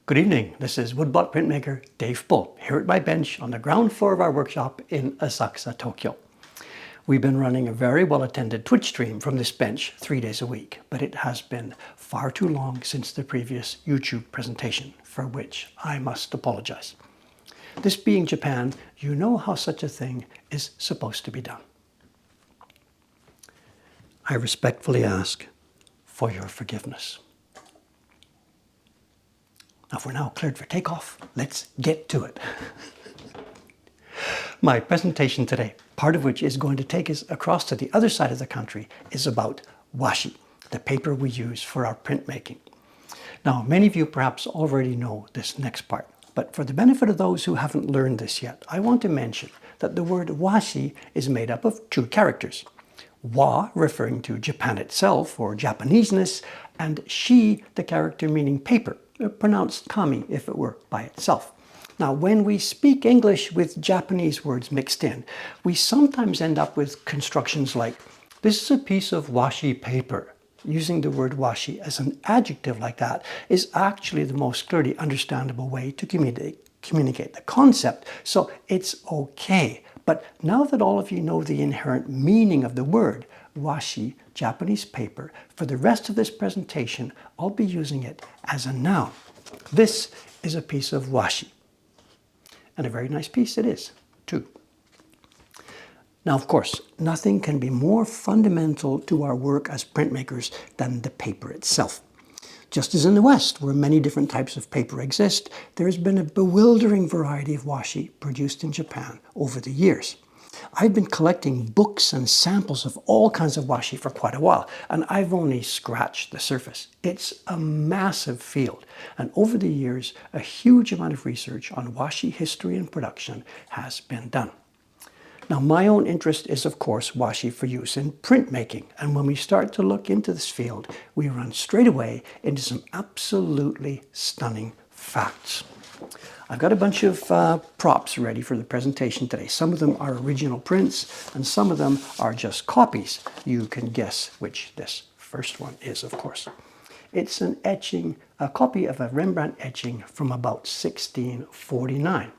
Good evening, this is woodblock printmaker Dave Bull here at my bench on the ground floor of our workshop in Asakusa, Tokyo. We've been running a very well-attended Twitch stream from this bench 3 days a week, but it has been far too long since the previous YouTube presentation, for which I must apologize. This being Japan, you know how such a thing is supposed to be done. I respectfully ask for your forgiveness. Now, if we're now cleared for takeoff, let's get to it. My presentation today, part of which is going to take us across to the other side of the country, is about washi, the paper we use for our printmaking. Now, many of you perhaps already know this next part, but for the benefit of those who haven't learned this yet, I want to mention that the word washi is made up of two characters. Wa, referring to Japan itself or Japaneseness, and shi, the character meaning paper, pronounced kami if it were by itself. Now, when we speak English with Japanese words mixed in, we sometimes end up with constructions like, this is a piece of washi paper. Using the word washi as an adjective like that is actually the most clearly understandable way to communicate the concept, so it's okay. But now that all of you know the inherent meaning of the word, washi, Japanese paper, for the rest of this presentation, I'll be using it as a noun. This is a piece of washi. And a very nice piece it is, too. Now, of course, nothing can be more fundamental to our work as printmakers than the paper itself. Just as in the West, where many different types of paper exist, there has been a bewildering variety of washi produced in Japan over the years. I've been collecting books and samples of all kinds of washi for quite a while, and I've only scratched the surface. It's a massive field, and over the years, a huge amount of research on washi history and production has been done. Now, my own interest is, of course, washi for use in printmaking, and when we start to look into this field, we run straight away into some absolutely stunning facts. I've got a bunch of props ready for the presentation today. Some of them are original prints, and some of them are just copies. You can guess which this first one is, of course. It's an etching, a copy of a Rembrandt etching from about 1649.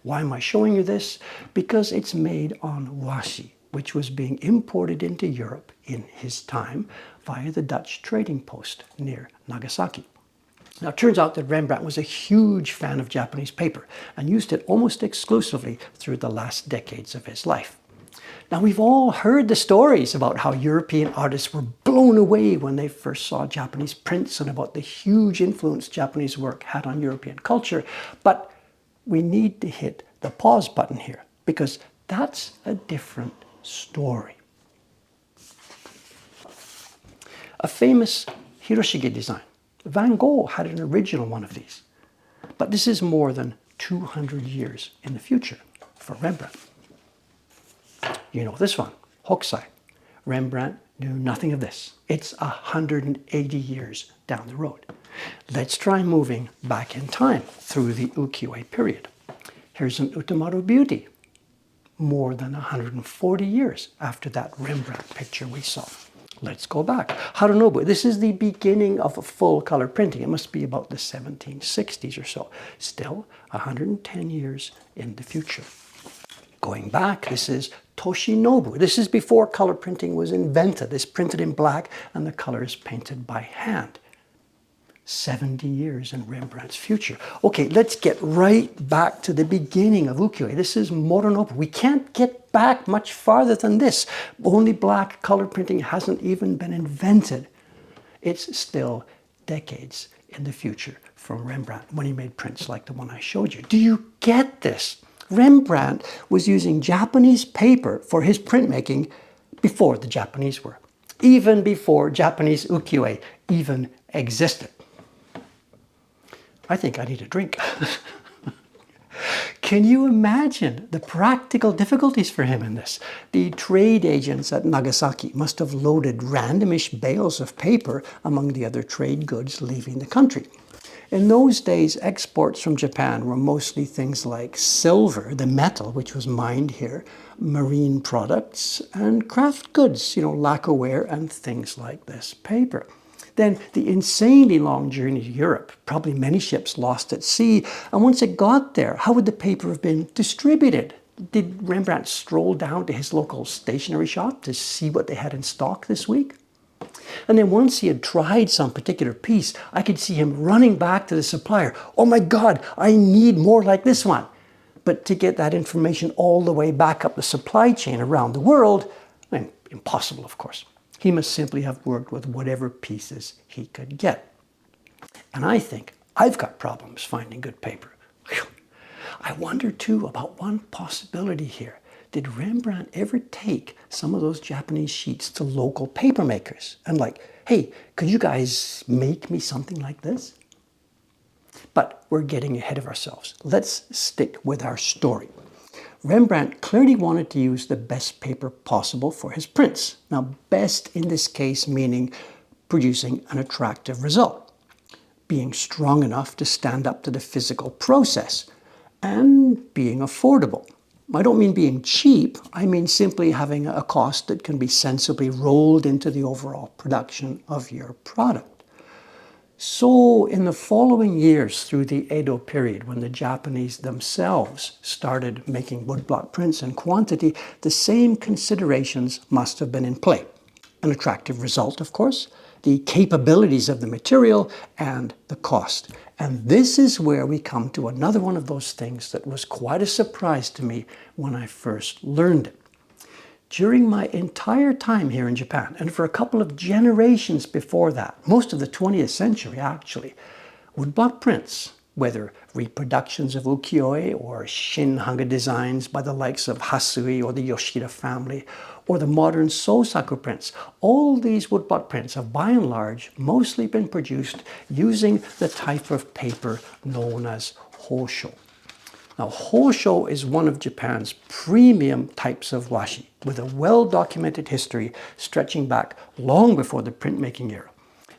Why am I showing you this? Because it's made on washi, which was being imported into Europe in his time via the Dutch trading post near Nagasaki. Now, it turns out that Rembrandt was a huge fan of Japanese paper and used it almost exclusively through the last decades of his life. Now, we've all heard the stories about how European artists were blown away when they first saw Japanese prints and about the huge influence Japanese work had on European culture, but we need to hit the pause button here because that's a different story. A famous Hiroshige design. Van Gogh had an original one of these, but this is more than 200 years in the future for Rembrandt. You know this one, Hokusai. Rembrandt knew nothing of this. It's 180 years down the road. Let's try moving back in time through the ukiyo-e period. Here's an Utamaru Beauty, more than 140 years after that Rembrandt picture we saw. Let's go back. Harunobu, this is the beginning of full color printing. It must be about the 1760s or so. Still 110 years in the future. Going back, this is Toshinobu. This is before color printing was invented. It's printed in black and the color is painted by hand. 70 years in Rembrandt's future. Okay, let's get right back to the beginning of ukiyo-e. This is Moronobu. We can't get back much farther than this. Only black color printing hasn't even been invented. It's still decades in the future from Rembrandt when he made prints like the one I showed you. Do you get this? Rembrandt was using Japanese paper for his printmaking before the Japanese were. Even before Japanese ukiyo-e even existed. I think I need a drink. Can you imagine the practical difficulties for him in this? The trade agents at Nagasaki must have loaded randomish bales of paper among the other trade goods leaving the country. In those days, exports from Japan were mostly things like silver, the metal which was mined here, marine products, and craft goods, lacquerware and things like this paper. Then the insanely long journey to Europe, probably many ships lost at sea. And once it got there, how would the paper have been distributed? Did Rembrandt stroll down to his local stationery shop to see what they had in stock this week? And then once he had tried some particular piece, I could see him running back to the supplier. Oh my God, I need more like this one. But to get that information all the way back up the supply chain around the world, impossible, of course. He must simply have worked with whatever pieces he could get. And I think I've got problems finding good paper. I wonder too about one possibility here. Did Rembrandt ever take some of those Japanese sheets to local paper makers and like, hey, could you guys make me something like this? But we're getting ahead of ourselves. Let's stick with our story. Rembrandt clearly wanted to use the best paper possible for his prints. Now, best in this case meaning producing an attractive result, being strong enough to stand up to the physical process, and being affordable. I don't mean being cheap, I mean simply having a cost that can be sensibly rolled into the overall production of your product. So in the following years through the Edo period, when the Japanese themselves started making woodblock prints in quantity, the same considerations must have been in play. An attractive result, of course, the capabilities of the material, and the cost. And this is where we come to another one of those things that was quite a surprise to me when I first learned it. During my entire time here in Japan, and for a couple of generations before that, most of the 20th century actually, woodblock prints, whether reproductions of ukiyo-e or shin-hanga designs by the likes of Hasui or the Yoshida family, or the modern Sosaku prints, all these woodblock prints have by and large mostly been produced using the type of paper known as hōsho. Now, hōsho is one of Japan's premium types of washi, with a well-documented history stretching back long before the printmaking era.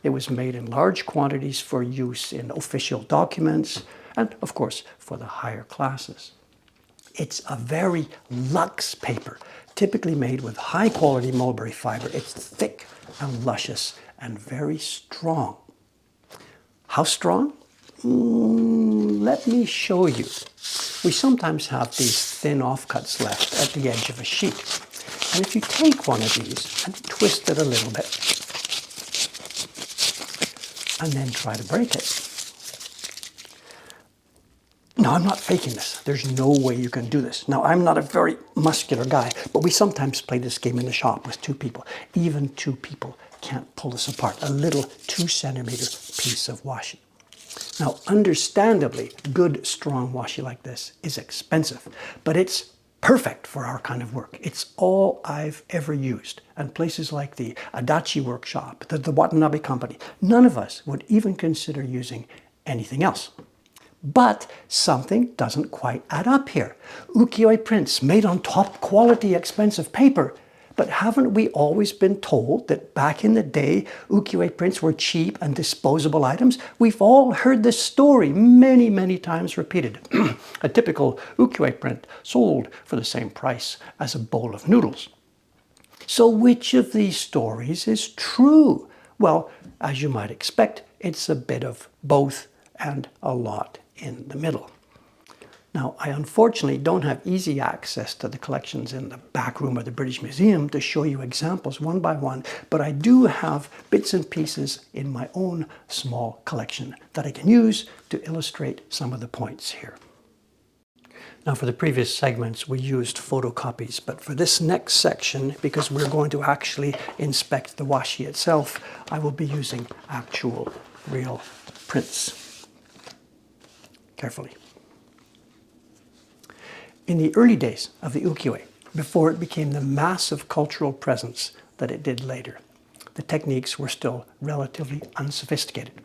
It was made in large quantities for use in official documents and, of course, for the higher classes. It's a very luxe paper, typically made with high-quality mulberry fiber. It's thick and luscious and very strong. How strong? Let me show you. We sometimes have these thin offcuts left at the edge of a sheet. And if you take one of these and twist it a little bit, and then try to break it. Now, I'm not faking this. There's no way you can do this. Now, I'm not a very muscular guy, but we sometimes play this game in the shop with two people. Even two people can't pull this apart. A little 2-centimeter piece of washi. Now, understandably, good, strong washi like this is expensive, but it's perfect for our kind of work. It's all I've ever used. And places like the Adachi workshop, the Watanabe company, none of us would even consider using anything else. But something doesn't quite add up here. Ukiyo-e prints made on top quality expensive paper. But haven't we always been told that back in the day, ukiyo-e prints were cheap and disposable items? We've all heard this story many, many times repeated. A typical ukiyo-e print sold for the same price as a bowl of noodles. So which of these stories is true? Well, as you might expect, it's a bit of both and a lot in the middle. Now, I unfortunately don't have easy access to the collections in the back room of the British Museum to show you examples one by one, but I do have bits and pieces in my own small collection that I can use to illustrate some of the points here. Now, for the previous segments, we used photocopies, but for this next section, because we're going to actually inspect the washi itself, I will be using actual, real prints. Carefully. In the early days of the ukiyo-e, before it became the massive cultural presence that it did later, the techniques were still relatively unsophisticated.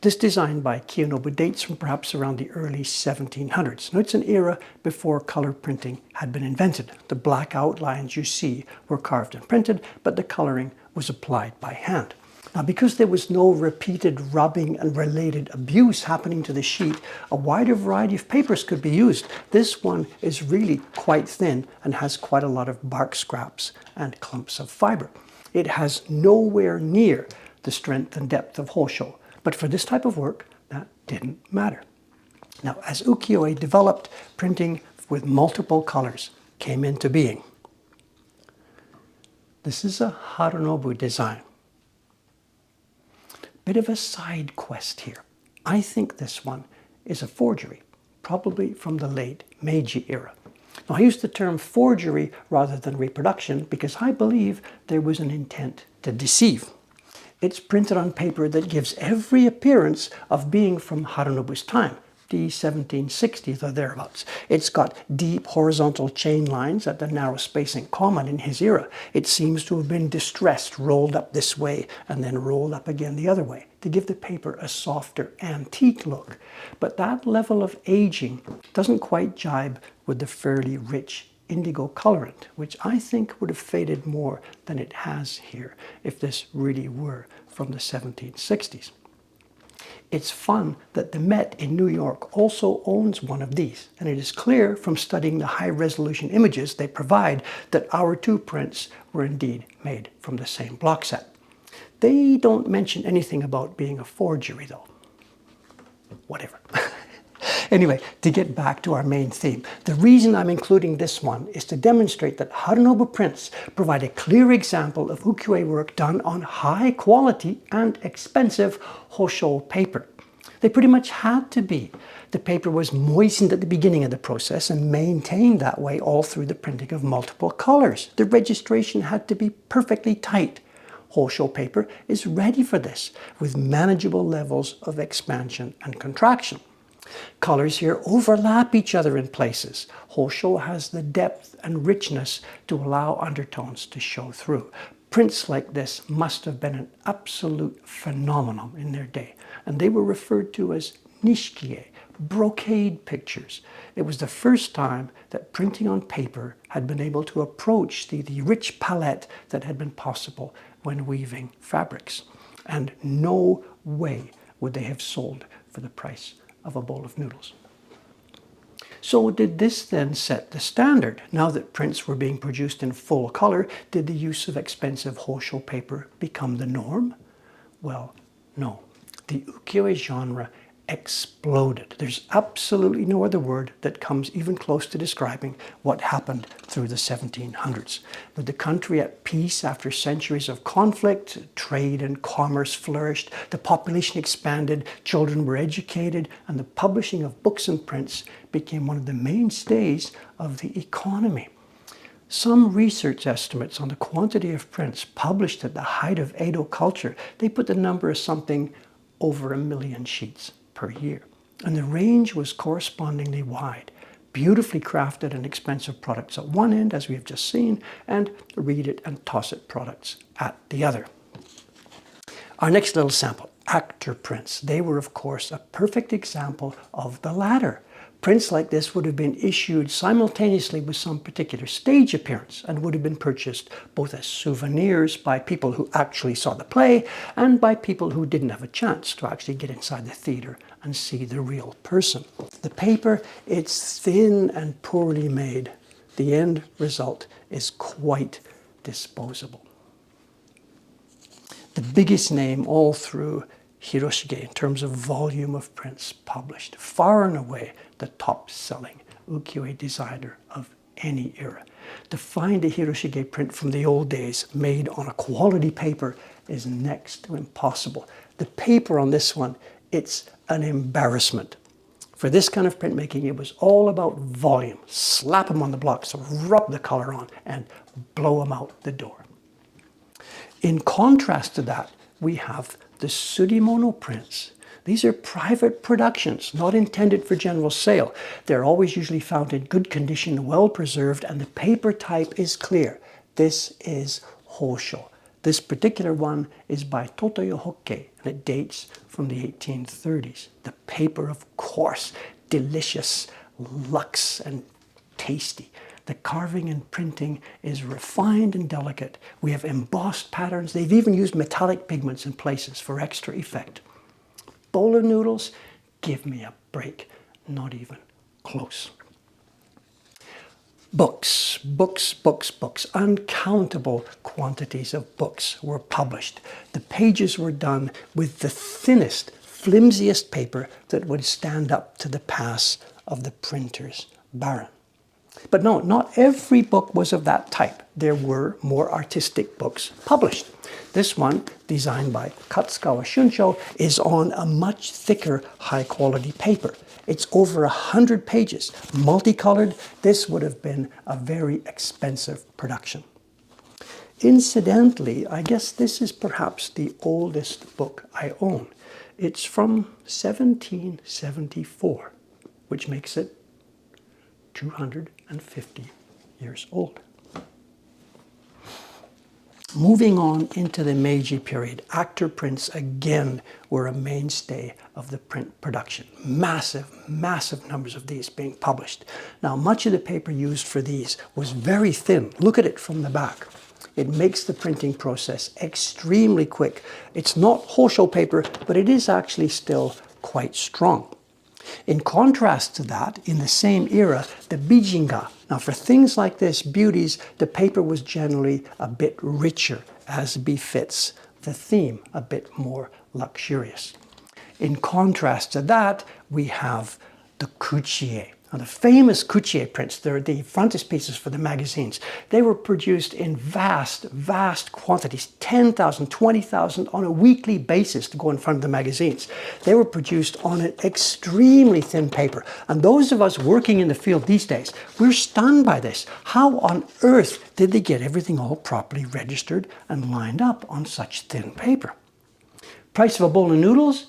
This design by Kiyonobu dates from perhaps around the early 1700s. Now, it's an era before color printing had been invented. The black outlines you see were carved and printed, but the coloring was applied by hand. Now, because there was no repeated rubbing and related abuse happening to the sheet, a wider variety of papers could be used. This one is really quite thin and has quite a lot of bark scraps and clumps of fiber. It has nowhere near the strength and depth of hōsho. But for this type of work, that didn't matter. Now, as ukiyo-e developed, printing with multiple colors came into being. This is a Harunobu design. Bit of a side quest here. I think this one is a forgery, probably from the late Meiji era. Now, I use the term forgery rather than reproduction because I believe there was an intent to deceive. It's printed on paper that gives every appearance of being from Harunobu's time, the 1760s or thereabouts. It's got deep horizontal chain lines at the narrow spacing common in his era. It seems to have been distressed, rolled up this way and then rolled up again the other way to give the paper a softer, antique look. But that level of aging doesn't quite jibe with the fairly rich indigo colorant, which I think would have faded more than it has here if this really were from the 1760s. It's fun that the Met in New York also owns one of these, and it is clear from studying the high-resolution images they provide that our two prints were indeed made from the same block set. They don't mention anything about being a forgery, though. Whatever. Anyway, to get back to our main theme, the reason I'm including this one is to demonstrate that Harunobu prints provide a clear example of ukiyo-e work done on high quality and expensive hōsho paper. They pretty much had to be. The paper was moistened at the beginning of the process and maintained that way all through the printing of multiple colors. The registration had to be perfectly tight. Hōsho paper is ready for this, with manageable levels of expansion and contraction. Colors here overlap each other in places. Hōsho has the depth and richness to allow undertones to show through. Prints like this must have been an absolute phenomenon in their day, and they were referred to as nishiki-e, brocade pictures. It was the first time that printing on paper had been able to approach the rich palette that had been possible when weaving fabrics. And no way would they have sold for the price of a bowl of noodles. So did this then set the standard? Now that prints were being produced in full color, did the use of expensive hōsho paper become the norm? Well, no. The ukiyo-e genre exploded. There's absolutely no other word that comes even close to describing what happened through the 1700s. With the country at peace after centuries of conflict, trade and commerce flourished, the population expanded, children were educated, and the publishing of books and prints became one of the mainstays of the economy. Some research estimates on the quantity of prints published at the height of Edo culture, they put the number as something over 1 million sheets per year. And the range was correspondingly wide. Beautifully crafted and expensive products at one end, as we have just seen, and read it and toss it products at the other. Our next little sample, actor prints. They were, of course, a perfect example of the latter. Prints like this would have been issued simultaneously with some particular stage appearance and would have been purchased both as souvenirs by people who actually saw the play and by people who didn't have a chance to actually get inside the theater and see the real person. The paper, it's thin and poorly made. The end result is quite disposable. The biggest name all through Hiroshige in terms of volume of prints published, far and away the top-selling ukiyo-e designer of any era. To find a Hiroshige print from the old days made on a quality paper is next to impossible. The paper on this one, it's an embarrassment. For this kind of printmaking, it was all about volume. Slap them on the blocks, rub the color on, and blow them out the door. In contrast to that, we have the surimono prints. These are private productions, not intended for general sale. They're always usually found in good condition, well preserved, and the paper type is clear. This is hōsho. This particular one is by Totoyo Hokke, and it dates from the 1830s. The paper, of course, delicious, luxe, and tasty. The carving and printing is refined and delicate. We have embossed patterns. They've even used metallic pigments in places for extra effect. Bowl of noodles, give me a break. Not even close. Books, books, books, books. Uncountable quantities of books were published. The pages were done with the thinnest, flimsiest paper that would stand up to the pass of the printer's baron. But no, not every book was of that type. There were more artistic books published. This one, designed by Katsukawa Shunsho, is on a much thicker, high-quality paper. It's over 100 pages, multicolored. This would have been a very expensive production. Incidentally, I guess this is perhaps the oldest book I own. It's from 1774, which makes it 250 years old. Moving on into the Meiji period, actor prints again were a mainstay of the print production. Massive, massive numbers of these being published. Now, much of the paper used for these was very thin. Look at it from the back. It makes the printing process extremely quick. It's not hōsho paper, but it is actually still quite strong. In contrast to that, in the same era, the bijinga. Now for things like this, beauties, the paper was generally a bit richer, as befits the theme, a bit more luxurious. In contrast to that, we have the ukiyo-e. Now, the famous ukiyo-e prints, they're the frontispieces for the magazines. They were produced in vast, vast quantities, 10,000, 20,000 on a weekly basis to go in front of the magazines. They were produced on an extremely thin paper. And those of us working in the field these days, we're stunned by this. How on earth did they get everything all properly registered and lined up on such thin paper? Price of a bowl of noodles?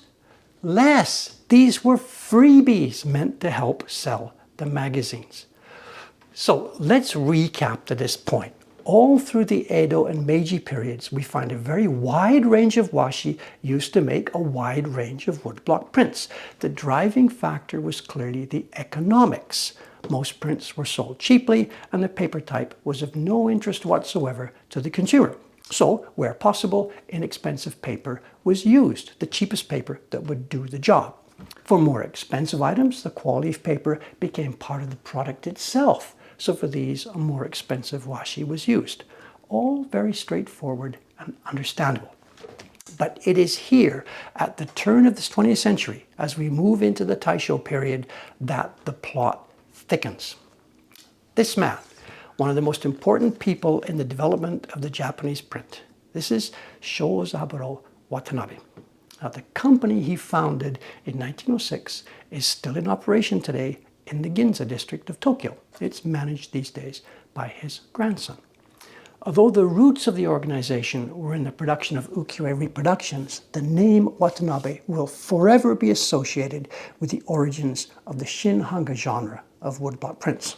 Less. These were freebies meant to help sell the magazines. So let's recap to this point. All through the Edo and Meiji periods, we find a very wide range of washi used to make a wide range of woodblock prints. The driving factor was clearly the economics. Most prints were sold cheaply, and the paper type was of no interest whatsoever to the consumer. So, where possible, inexpensive paper was used, the cheapest paper that would do the job. For more expensive items, the quality of paper became part of the product itself. So for these, a more expensive washi was used. All very straightforward and understandable. But it is here, at the turn of this 20th century, as we move into the Taisho period, that the plot thickens. This man, one of the most important people in the development of the Japanese print. This is Shozaburo Watanabe. Now, the company he founded in 1906 is still in operation today in the Ginza district of Tokyo. It's managed these days by his grandson. Although the roots of the organization were in the production of ukiyo-e reproductions, the name Watanabe will forever be associated with the origins of the Shin-hanga genre of woodblock prints.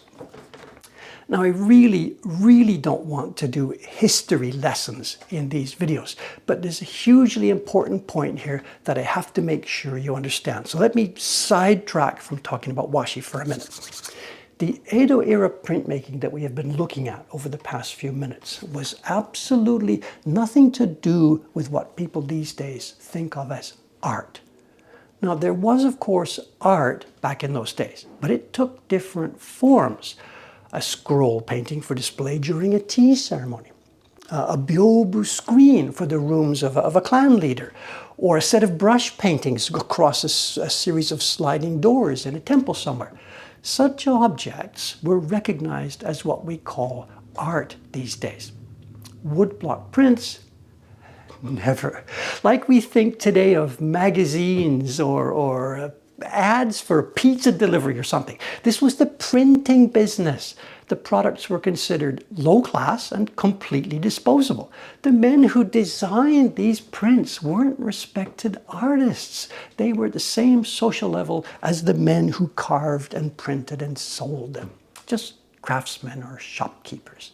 Now, I really don't want to do history lessons in these videos, but there's a hugely important point here that I have to make sure you understand. So let me sidetrack from talking about washi for a minute. The Edo era printmaking that we have been looking at over the past few minutes was absolutely nothing to do with what people these days think of as art. Now, there was, of course, art back in those days, but it took different forms. A scroll painting for display during a tea ceremony, a byobu screen for the rooms of a clan leader, or a set of brush paintings across a series of sliding doors in a temple somewhere. Such objects were recognized as what we call art these days. Woodblock prints, never. Like we think today of magazines or ads for pizza delivery or something. This was the printing business. The products were considered low class and completely disposable. The men who designed these prints weren't respected artists. They were at the same social level as the men who carved and printed and sold them. Just craftsmen or shopkeepers.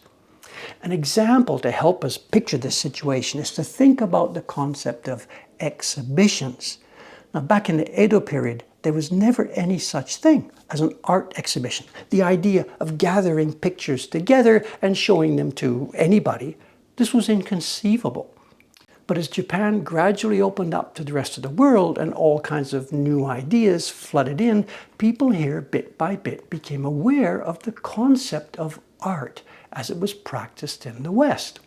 An example to help us picture this situation is to think about the concept of exhibitions. Now, back in the Edo period, there was never any such thing as an art exhibition. The idea of gathering pictures together and showing them to anybody, this was inconceivable. But as Japan gradually opened up to the rest of the world and all kinds of new ideas flooded in, people here bit by bit became aware of the concept of art as it was practiced in the West.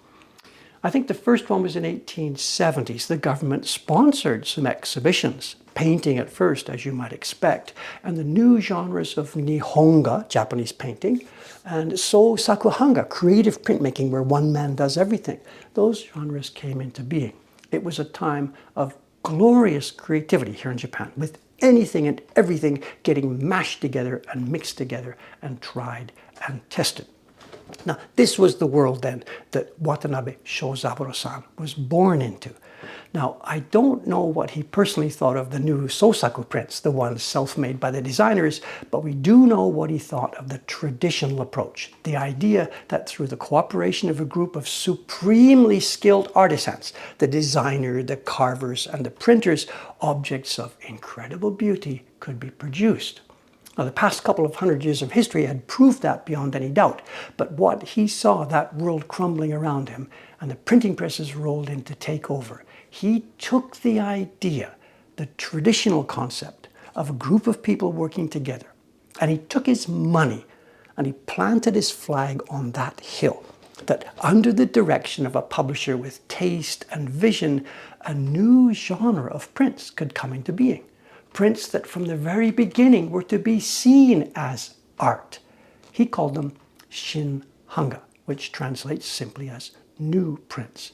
I think the first one was in 1870s. The government sponsored some exhibitions, painting at first, as you might expect, and the new genres of Nihonga, Japanese painting, and Sakuhanga, creative printmaking, where one man does everything. Those genres came into being. It was a time of glorious creativity here in Japan, with anything and everything getting mashed together and mixed together and tried and tested. Now, this was the world then that Watanabe Shozaburo-san was born into. Now, I don't know what he personally thought of the new Sosaku prints, the ones self-made by the designers, but we do know what he thought of the traditional approach, the idea that through the cooperation of a group of supremely skilled artisans, the designer, the carvers, and the printers, objects of incredible beauty could be produced. Now, the past couple of hundred years of history had proved that beyond any doubt, but what he saw, that world crumbling around him, and the printing presses rolled in to take over, he took the idea, the traditional concept of a group of people working together, and he took his money and he planted his flag on that hill, that under the direction of a publisher with taste and vision, a new genre of prints could come into being. Prints that from the very beginning were to be seen as art. He called them shin-hanga, which translates simply as new prints.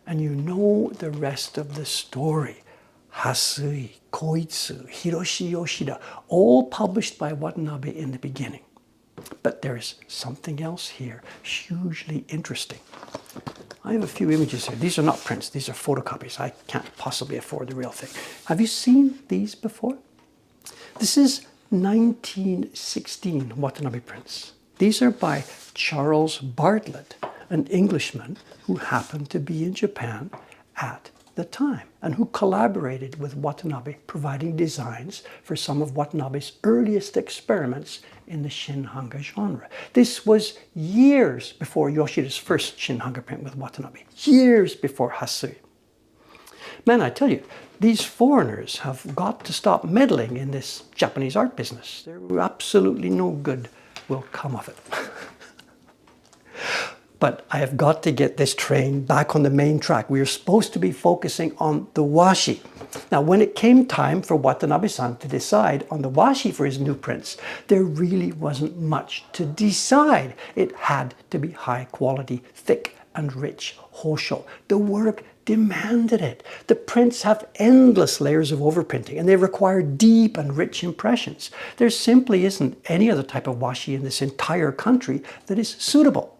And you know the rest of the story. Hasui, Koitsu, Hiroshi Yoshida, all published by Watanabe in the beginning. But there's something else here, hugely interesting. I have a few images here. These are not prints, these are photocopies. I can't possibly afford the real thing. Have you seen these before? This is 1916 Watanabe prints. These are by Charles Bartlett, an Englishman who happened to be in Japan at the time and who collaborated with Watanabe, providing designs for some of Watanabe's earliest experiments in the shin-hanga genre. This was years before Yoshida's first shin-hanga print with Watanabe, years before Hasui. Man, I tell you, these foreigners have got to stop meddling in this Japanese art business. There absolutely no good will come of it. But I have got to get this train back on the main track. We are supposed to be focusing on the washi. Now, when it came time for Watanabe-san to decide on the washi for his new prints, there really wasn't much to decide. It had to be high quality, thick and rich hōsho. The work demanded it. The prints have endless layers of overprinting and they require deep and rich impressions. There simply isn't any other type of washi in this entire country that is suitable.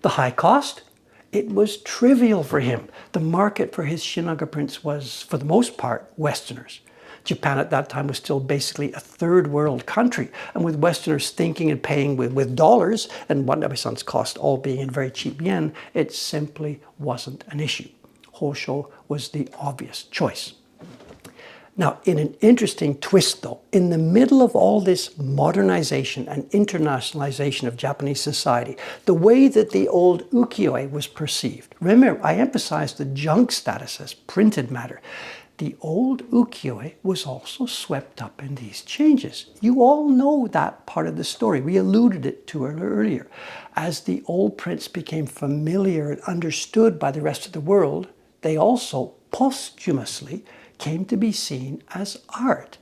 The high cost? It was trivial for him. The market for his shin-hanga prints was, for the most part, Westerners. Japan at that time was still basically a third world country, and with Westerners thinking and paying with dollars, and Watanabe-san's cost all being in very cheap yen, it simply wasn't an issue. Hōsho was the obvious choice. Now, in an interesting twist though, in the middle of all this modernization and internationalization of Japanese society, the way that the old ukiyo-e was perceived, remember, I emphasized the junk status as printed matter. The old ukiyo-e was also swept up in these changes. You all know that part of the story. We alluded to it earlier. As the old prints became familiar and understood by the rest of the world, they also posthumously came to be seen as art.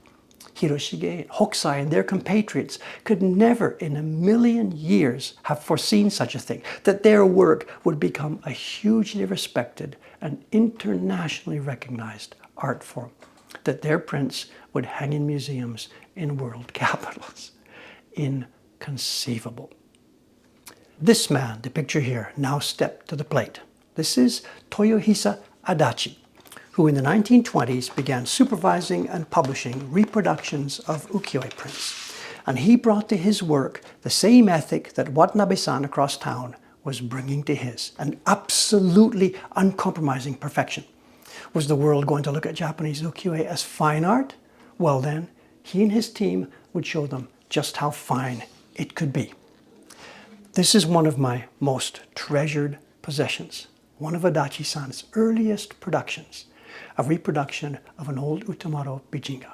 Hiroshige and Hokusai and their compatriots could never in a million years have foreseen such a thing, that their work would become a hugely respected and internationally recognized art form, that their prints would hang in museums in world capitals. Inconceivable. This man, the picture here, now stepped to the plate. This is Toyohisa Adachi, who in the 1920s began supervising and publishing reproductions of ukiyo-e prints. And he brought to his work the same ethic that Watanabe-san across town was bringing to his, an absolutely uncompromising perfection. Was the world going to look at Japanese ukiyo-e as fine art? Well then, he and his team would show them just how fine it could be. This is one of my most treasured possessions. one of Adachi-san's earliest productions, a reproduction of an old Utamaro bijinga.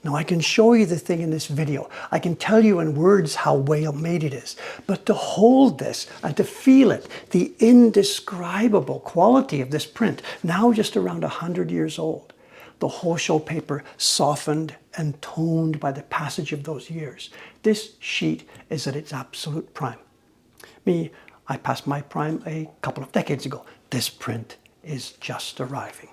Now I can show you the thing in this video. I can tell you in words how well made it is. But to hold this and to feel it, the indescribable quality of this print, now just around 100 years old, the hōsho paper softened and toned by the passage of those years. This sheet is at its absolute prime. I passed my prime a couple of decades ago. This print is just arriving.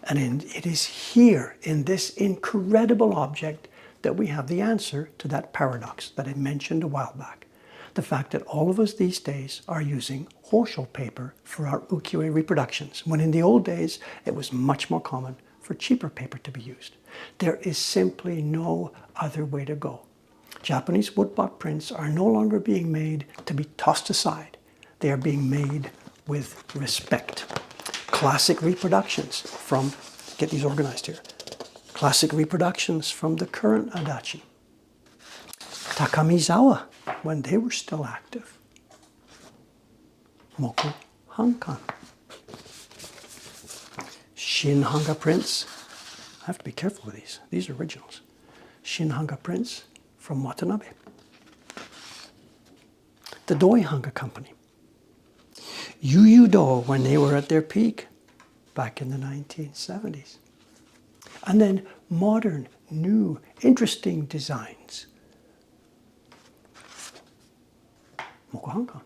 And it is here, in this incredible object, that we have the answer to that paradox that I mentioned a while back. The fact that all of us these days are using hōsho paper for our ukiyo-e reproductions, when in the old days it was much more common for cheaper paper to be used. There is simply no other way to go. Japanese woodblock prints are no longer being made to be tossed aside. They are being made with respect. Classic reproductions from, get these organized here, classic reproductions from the current Adachi. Takamizawa, when they were still active. Mokuhankan. Shinhanga prints. I have to be careful with these. These are originals. Shinhanga prints from Watanabe. The Doi-hanga company. Yu-yu-do when they were at their peak back in the 1970s. And then modern, new, interesting designs. Mokuhankan.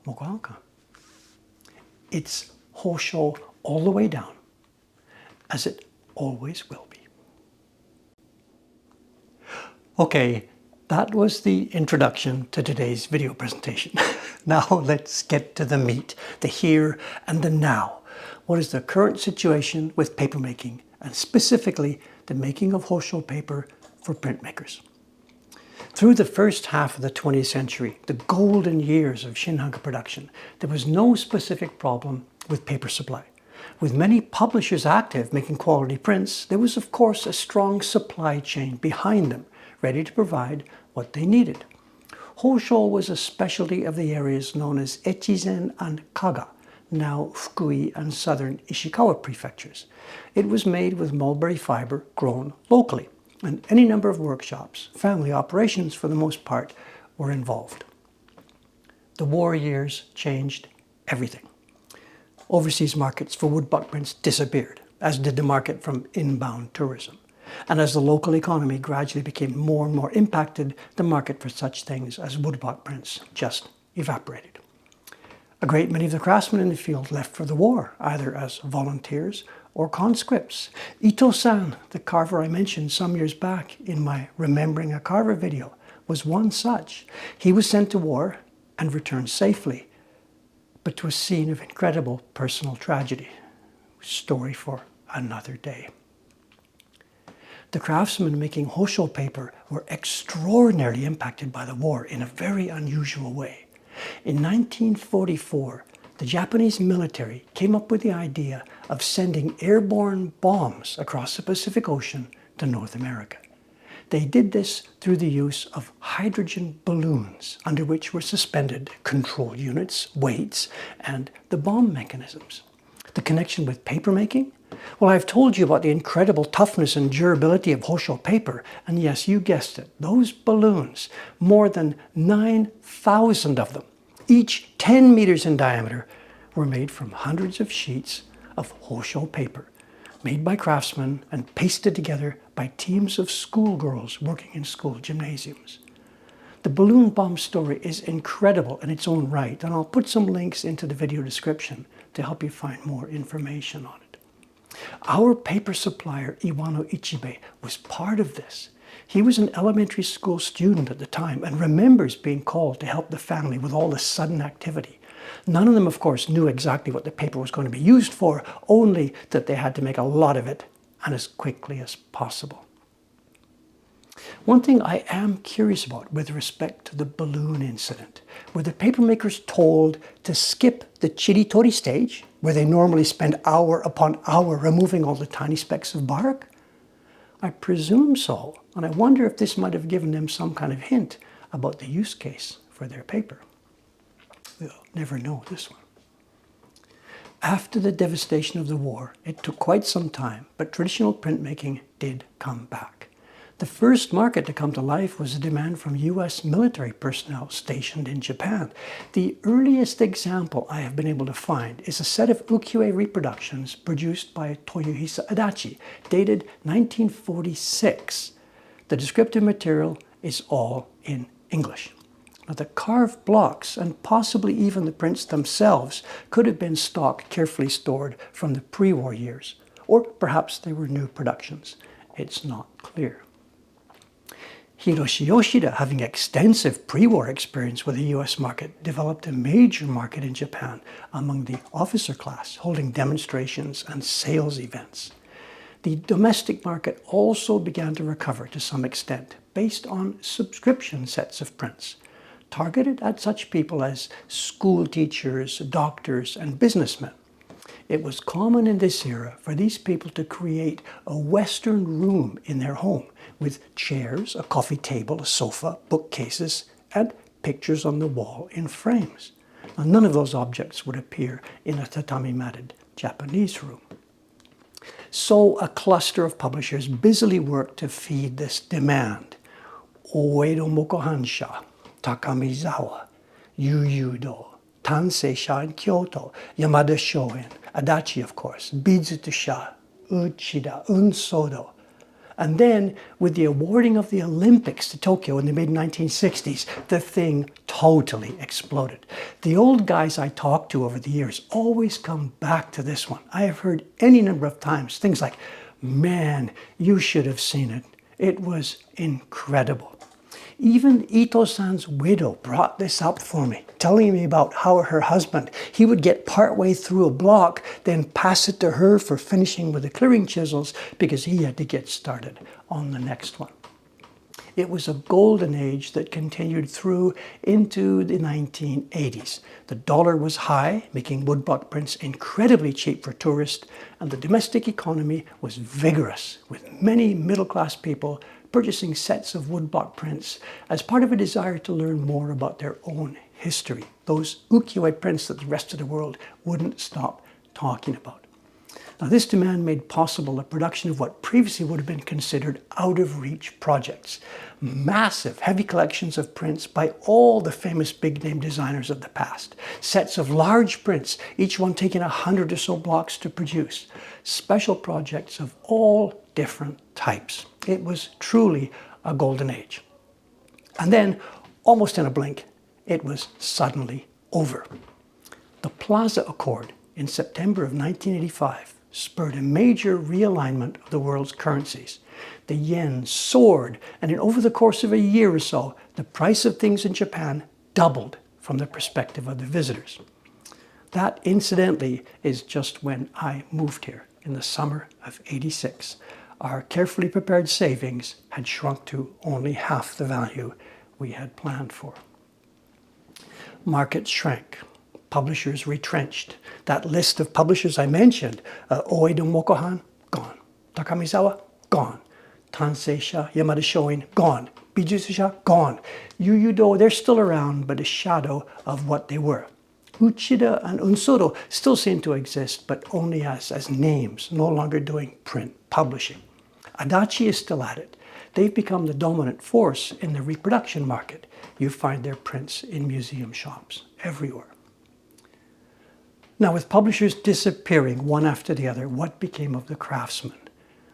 Mokuhankan. It's hōsho all the way down, as it always will be. Okay, that was the introduction to today's video presentation. Now let's get to the meat, the here and the now. What is the current situation with papermaking, and specifically the making of hōsho paper for printmakers? Through the first half of the 20th century, the golden years of Shinhanga production, there was no specific problem with paper supply. With many publishers active making quality prints, there was of course a strong supply chain behind them, ready to provide what they needed. Hōsho was a specialty of the areas known as Echizen and Kaga, now Fukui and southern Ishikawa prefectures. It was made with mulberry fiber grown locally, and any number of workshops, family operations for the most part, were involved. The war years changed everything. Overseas markets for woodblock prints disappeared, as did the market from inbound tourism. And as the local economy gradually became more and more impacted, the market for such things as woodblock prints just evaporated. A great many of the craftsmen in the field left for the war, either as volunteers or conscripts. Ito-san, the carver I mentioned some years back in my Remembering a Carver video, was one such. He was sent to war and returned safely, but to a scene of incredible personal tragedy. Story for another day. The craftsmen making hōsho paper were extraordinarily impacted by the war in a very unusual way. In 1944, the Japanese military came up with the idea of sending airborne bombs across the Pacific Ocean to North America. They did this through the use of hydrogen balloons, under which were suspended control units, weights, and the bomb mechanisms. The connection with papermaking? Well, I've told you about the incredible toughness and durability of hōsho paper, and yes, you guessed it, those balloons, more than 9,000 of them, each 10 meters in diameter, were made from hundreds of sheets of hōsho paper, made by craftsmen and pasted together by teams of schoolgirls working in school gymnasiums. The balloon bomb story is incredible in its own right, and I'll put some links into the video description to help you find more information on it. Our paper supplier, Iwano Ichibe, was part of this. He was an elementary school student at the time and remembers being called to help the family with all the sudden activity. None of them, of course, knew exactly what the paper was going to be used for, only that they had to make a lot of it and as quickly as possible. One thing I am curious about with respect to the balloon incident, were the papermakers told to skip the chiritori stage, where they normally spend hour upon hour removing all the tiny specks of bark? I presume so, and I wonder if this might have given them some kind of hint about the use case for their paper. we'll never know this one. After the devastation of the war, it took quite some time, but traditional printmaking did come back. The first market to come to life was a demand from US military personnel stationed in Japan. The earliest example I have been able to find is a set of ukiyo-e reproductions produced by Toyohisa Adachi, dated 1946. The descriptive material is all in English. Now, the carved blocks, and possibly even the prints themselves, could have been stock carefully stored from the pre-war years, or perhaps they were new productions. It's not clear. Hiroshi Yoshida, having extensive pre-war experience with the US market, developed a major market in Japan among the officer class, holding demonstrations and sales events. The domestic market also began to recover to some extent, based on subscription sets of prints, targeted at such people as school teachers, doctors, and businessmen. It was common in this era for these people to create a Western room in their home with chairs, a coffee table, a sofa, bookcases, and pictures on the wall in frames. Now, none of those objects would appear in a tatami-matted Japanese room. So a cluster of publishers busily worked to feed this demand. Oedo Mokuhankan, Takamizawa, Yuyudo, Tansei-sha in Kyoto, Yamada Shoin, Adachi, of course, Bizuto-sha, Uchida, Unsodo. And then, with the awarding of the Olympics to Tokyo in the mid-1960s, the thing totally exploded. The old guys I talked to over the years always come back to this one. I have heard any number of times things like, "Man, you should have seen it. It was incredible." Even Ito-san's widow brought this up for me, telling me about how her husband, he would get partway through a block, then pass it to her for finishing with the clearing chisels because he had to get started on the next one. It was a golden age that continued through into the 1980s. The dollar was high, making woodblock prints incredibly cheap for tourists, and the domestic economy was vigorous, with many middle-class people purchasing sets of woodblock prints as part of a desire to learn more about their own history, those ukiyo-e prints that the rest of the world wouldn't stop talking about. Now, this demand made possible the production of what previously would have been considered out-of-reach projects. Massive, heavy collections of prints by all the famous big-name designers of the past. Sets of large prints, each one taking 100 or so blocks to produce. Special projects of all different types. It was truly a golden age. And then, almost in a blink, it was suddenly over. The Plaza Accord in September of 1985 spurred a major realignment of the world's currencies. The yen soared, and over the course of a year or so, the price of things in Japan doubled from the perspective of the visitors. That, incidentally, is just when I moved here in the summer of '86. Our carefully prepared savings had shrunk to only half the value we had planned for. Markets shrank. Publishers retrenched. That list of publishers I mentioned, Oedo Mokuhankan, gone. Takamizawa, gone. Tansei-sha, Yamada Shoin, gone. Bijuto-sha, gone. Yuyudo, they're still around, but a shadow of what they were. Uchida and Unsodo still seem to exist, but only as names, no longer doing print publishing. Adachi is still at it. They've become the dominant force in the reproduction market. You find their prints in museum shops everywhere. Now, with publishers disappearing one after the other, what became of the craftsmen?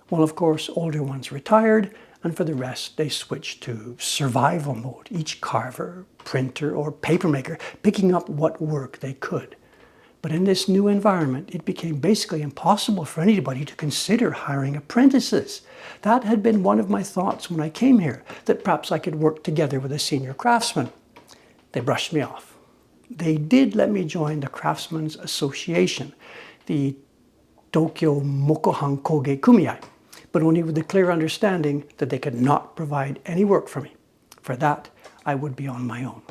Well, of course, older ones retired, and for the rest, they switched to survival mode, each carver, printer, or papermaker picking up what work they could. But in this new environment, it became basically impossible for anybody to consider hiring apprentices. That had been one of my thoughts when I came here, that perhaps I could work together with a senior craftsman. They brushed me off. They did let me join the Craftsmen's Association, the Tokyo Mokuhankan Koge Kumiai, but only with the clear understanding that they could not provide any work for me. For that, I would be on my own.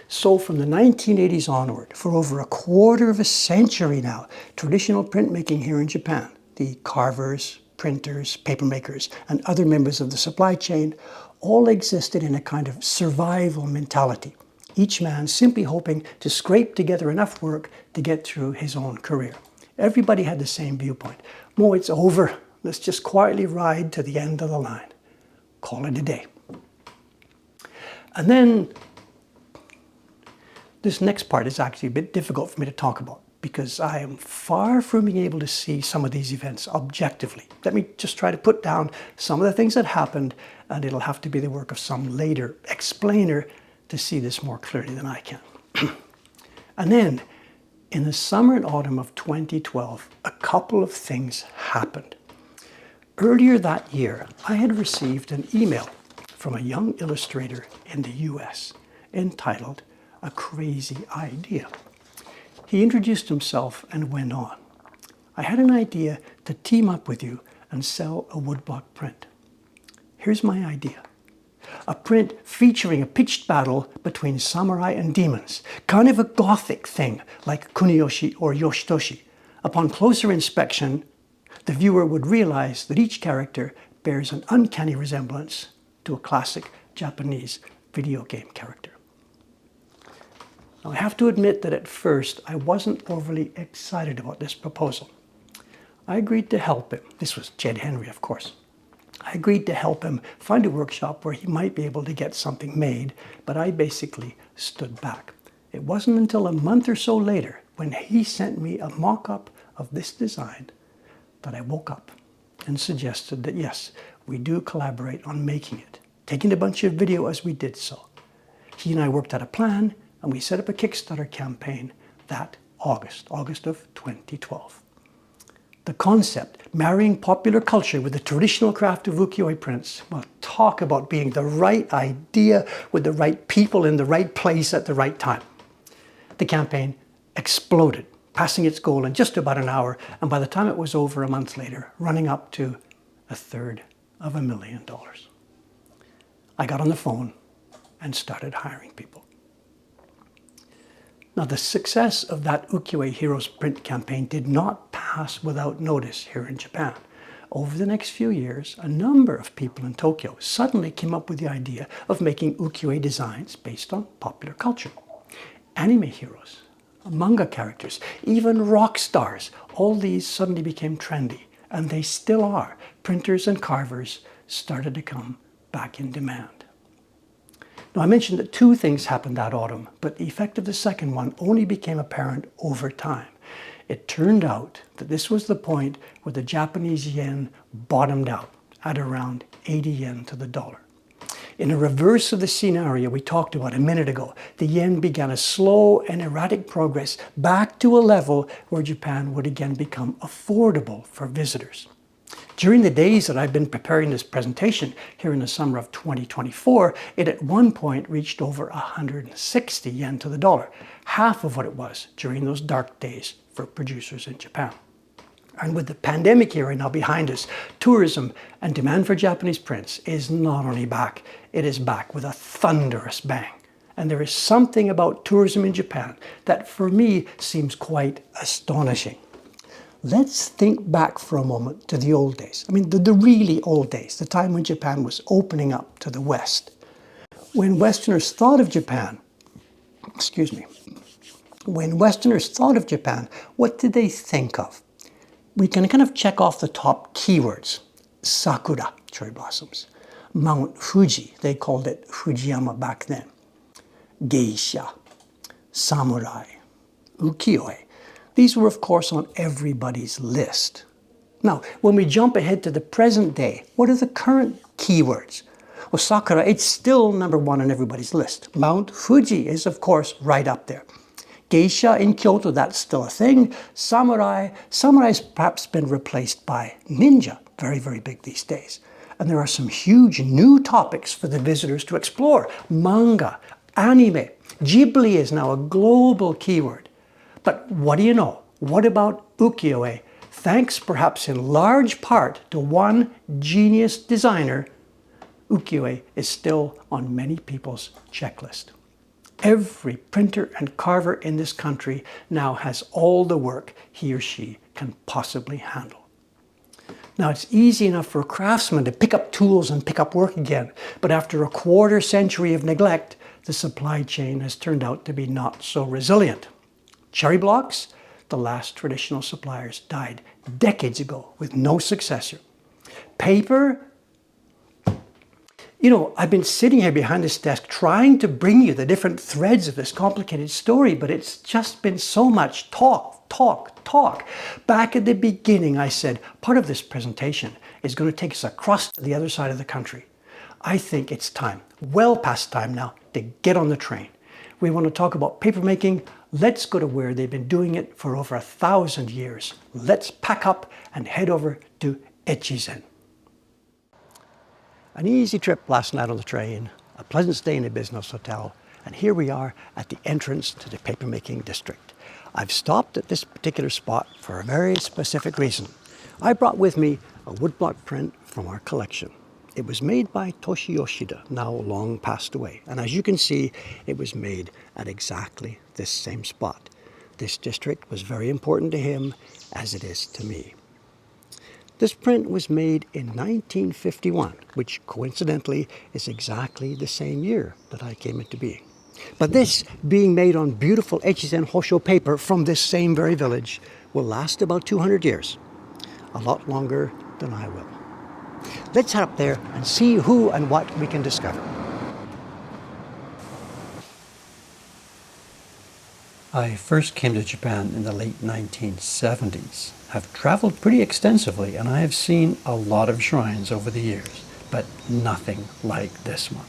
So from the 1980s onward, for over a quarter of a century now, traditional printmaking here in Japan, the carvers, printers, papermakers, and other members of the supply chain all existed in a kind of survival mentality, each man simply hoping to scrape together enough work to get through his own career. Everybody had the same viewpoint. "Mo, it's over. Let's just quietly ride to the end of the line. Call it a day." And then this next part is actually a bit difficult for me to talk about because I am far from being able to see some of these events objectively. Let me just try to put down some of the things that happened, and it'll have to be the work of some later explainer to see this more clearly than I can. And then, in the summer and autumn of 2012, a couple of things happened. Earlier that year, I had received an email from a young illustrator in the US entitled "A Crazy Idea." He introduced himself and went on. "I had an idea to team up with you and sell a woodblock print. Here's my idea. A print featuring a pitched battle between samurai and demons, kind of a gothic thing like Kuniyoshi or Yoshitoshi. Upon closer inspection, the viewer would realize that each character bears an uncanny resemblance to a classic Japanese video game character." Now, I have to admit that at first I wasn't overly excited about this proposal. I agreed to help him. This was Jed Henry, of course. I agreed to help him find a workshop where he might be able to get something made, but I basically stood back. It wasn't until a month or so later, when he sent me a mock-up of this design, that I woke up and suggested that yes, we do collaborate on making it, taking a bunch of video as we did so. He and I worked out a plan, and we set up a Kickstarter campaign that August of 2012. The concept, marrying popular culture with the traditional craft of ukiyo-e prints, well, talk about being the right idea with the right people in the right place at the right time. The campaign exploded, passing its goal in just about an hour, and by the time it was over a month later, running up to $250,000. I got on the phone and started hiring people. Now, the success of that Ukiyo-e Heroes print campaign did not pass without notice here in Japan. Over the next few years, a number of people in Tokyo suddenly came up with the idea of making ukiyo-e designs based on popular culture. Anime heroes, manga characters, even rock stars, all these suddenly became trendy, and they still are. Printers and carvers started to come back in demand. Now, I mentioned that two things happened that autumn, but the effect of the second one only became apparent over time. It turned out that this was the point where the Japanese yen bottomed out at around 80 yen to the dollar. In a reverse of the scenario we talked about a minute ago, the yen began a slow and erratic progress back to a level where Japan would again become affordable for visitors. During the days that I've been preparing this presentation here in the summer of 2024, it at one point reached over 160 yen to the dollar, half of what it was during those dark days for producers in Japan. And with the pandemic era now behind us, tourism and demand for Japanese prints is not only back, it is back with a thunderous bang. And there is something about tourism in Japan that for me seems quite astonishing. Let's think back for a moment to the old days. I mean, the really old days, the time when Japan was opening up to the West. When Westerners thought of Japan, what did they think of? We can kind of check off the top keywords. Sakura, cherry blossoms. Mount Fuji, they called it Fujiyama back then. Geisha, samurai, ukiyo-e. These were, of course, on everybody's list. Now, when we jump ahead to the present day, what are the current keywords? Well, Sakura, it's still number one on everybody's list. Mount Fuji is, of course, right up there. Geisha in Kyoto, that's still a thing. Samurai's perhaps been replaced by ninja, very, very big these days. And there are some huge new topics for the visitors to explore. Manga, anime, Ghibli is now a global keyword. But what do you know? What about ukiyo-e? Thanks perhaps in large part to one genius designer, ukiyo-e is still on many people's checklist. Every printer and carver in this country now has all the work he or she can possibly handle. Now, it's easy enough for a craftsman to pick up tools and pick up work again, but after a quarter century of neglect, the supply chain has turned out to be not so resilient. Cherry blocks, the last traditional suppliers died decades ago with no successor. Paper, I've been sitting here behind this desk trying to bring you the different threads of this complicated story, but it's just been so much talk, talk, talk. Back at the beginning, I said, part of this presentation is going to take us across to the other side of the country. I think it's time, well past time now, to get on the train. We want to talk about papermaking. Let's go to where they've been doing it for over 1,000 years. Let's pack up and head over to Echizen. An easy trip last night on the train, a pleasant stay in a business hotel, and here we are at the entrance to the papermaking district. I've stopped at this particular spot for a very specific reason. I brought with me a woodblock print from our collection. It was made by Toshi Yoshida, now long passed away, and as you can see, it was made at exactly this same spot. This district was very important to him, as it is to me. This print was made in 1951, which coincidentally is exactly the same year that I came into being. But this, being made on beautiful Echizen hōsho paper from this same very village, will last about 200 years. A lot longer than I will. Let's head up there and see who and what we can discover. I first came to Japan in the late 1970s. I've traveled pretty extensively and I have seen a lot of shrines over the years, but nothing like this one.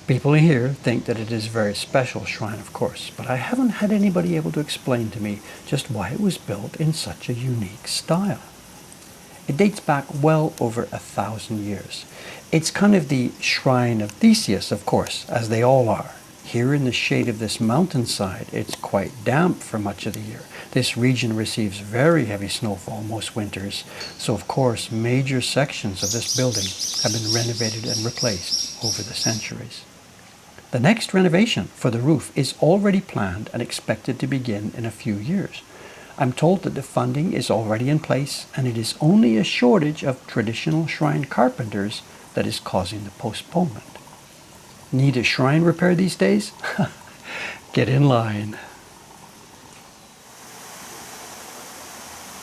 People here think that it is a very special shrine, of course, but I haven't had anybody able to explain to me just why it was built in such a unique style. It dates back well over 1,000 years. It's kind of the shrine of Theseus, of course, as they all are. Here in the shade of this mountainside, it's quite damp for much of the year. This region receives very heavy snowfall most winters, so of course major sections of this building have been renovated and replaced over the centuries. The next renovation for the roof is already planned and expected to begin in a few years. I'm told that the funding is already in place and it is only a shortage of traditional shrine carpenters that is causing the postponement. Need a shrine repair these days? Get in line.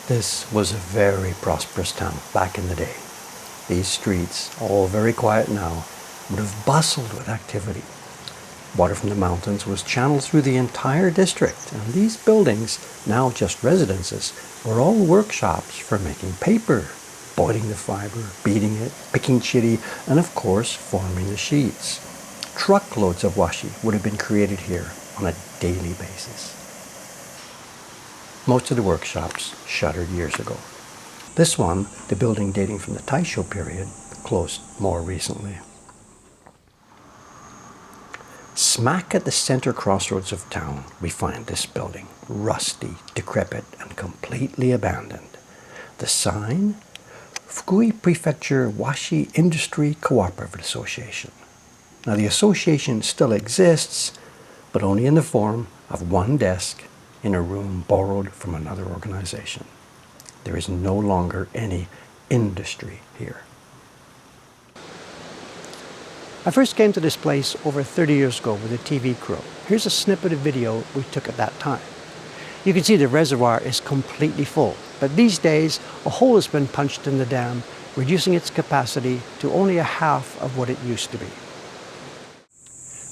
This was a very prosperous town back in the day. These streets, all very quiet now, would have bustled with activity. Water from the mountains was channeled through the entire district, and these buildings, now just residences, were all workshops for making paper, boiling the fiber, beating it, picking chiri, and of course forming the sheets. Truckloads of washi would have been created here on a daily basis. Most of the workshops shuttered years ago. This one, the building dating from the Taisho period, closed more recently. Smack at the center crossroads of town, we find this building, rusty, decrepit, and completely abandoned. The sign, Fukui Prefecture Washi Industry Cooperative Association. Now the association still exists, but only in the form of one desk in a room borrowed from another organization. There is no longer any industry here. I first came to this place over 30 years ago with a TV crew. Here's a snippet of video we took at that time. You can see the reservoir is completely full, but these days a hole has been punched in the dam, reducing its capacity to only a half of what it used to be.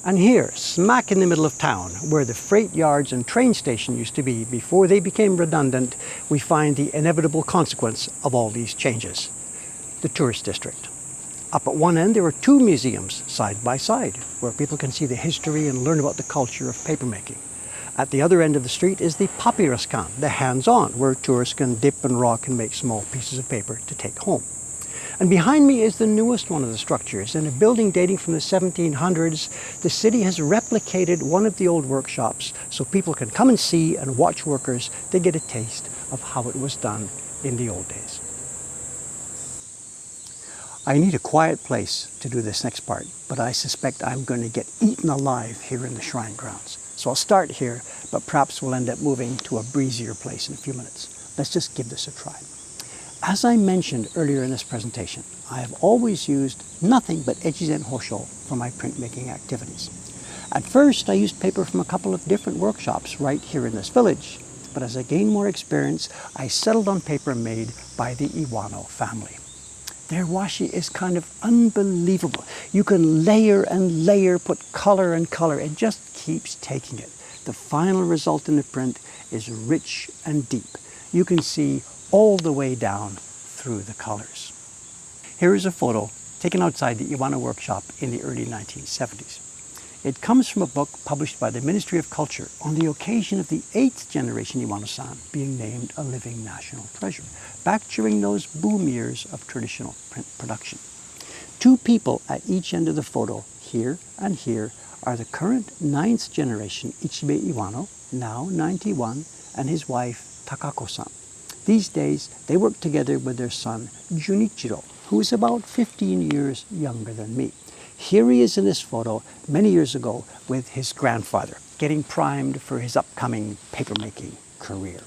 And here, smack in the middle of town, where the freight yards and train station used to be before they became redundant, we find the inevitable consequence of all these changes, the tourist district. Up at one end, there are two museums side by side, where people can see the history and learn about the culture of papermaking. At the other end of the street is the papyruskan, the hands-on, where tourists can dip and rock and make small pieces of paper to take home. And behind me is the newest one of the structures. In a building dating from the 1700s, the city has replicated one of the old workshops so people can come and see and watch workers to get a taste of how it was done in the old days. I need a quiet place to do this next part, but I suspect I'm going to get eaten alive here in the shrine grounds. So I'll start here, but perhaps we'll end up moving to a breezier place in a few minutes. Let's just give this a try. As I mentioned earlier in this presentation, I have always used nothing but Echizen hōsho for my printmaking activities. At first, I used paper from a couple of different workshops right here in this village. But as I gained more experience, I settled on paper made by the Iwano family. Their washi is kind of unbelievable. You can layer and layer, put color and color. It just keeps taking it. The final result in the print is rich and deep. You can see all the way down through the colors. Here is a photo taken outside the Iwano workshop in the early 1970s. It comes from a book published by the Ministry of Culture on the occasion of the 8th generation Iwano-san being named a living national treasure, back during those boom years of traditional print production. Two people at each end of the photo, here and here, are the current 9th generation Ichibe Iwano, now 91, and his wife Takako-san. These days, they work together with their son Junichiro, who is about 15 years younger than me. Here he is in this photo many years ago with his grandfather, getting primed for his upcoming papermaking career.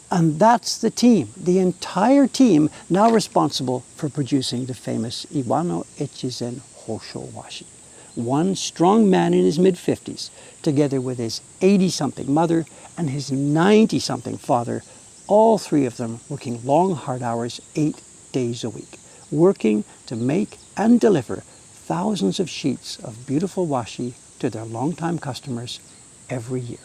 And that's the team, the entire team now responsible for producing the famous Iwano Echizen hōsho washi. One strong man in his mid-50s, together with his 80-something mother and his 90-something father, all three of them working long, hard hours, 8 days a week, working to make and deliver thousands of sheets of beautiful washi to their longtime customers every year.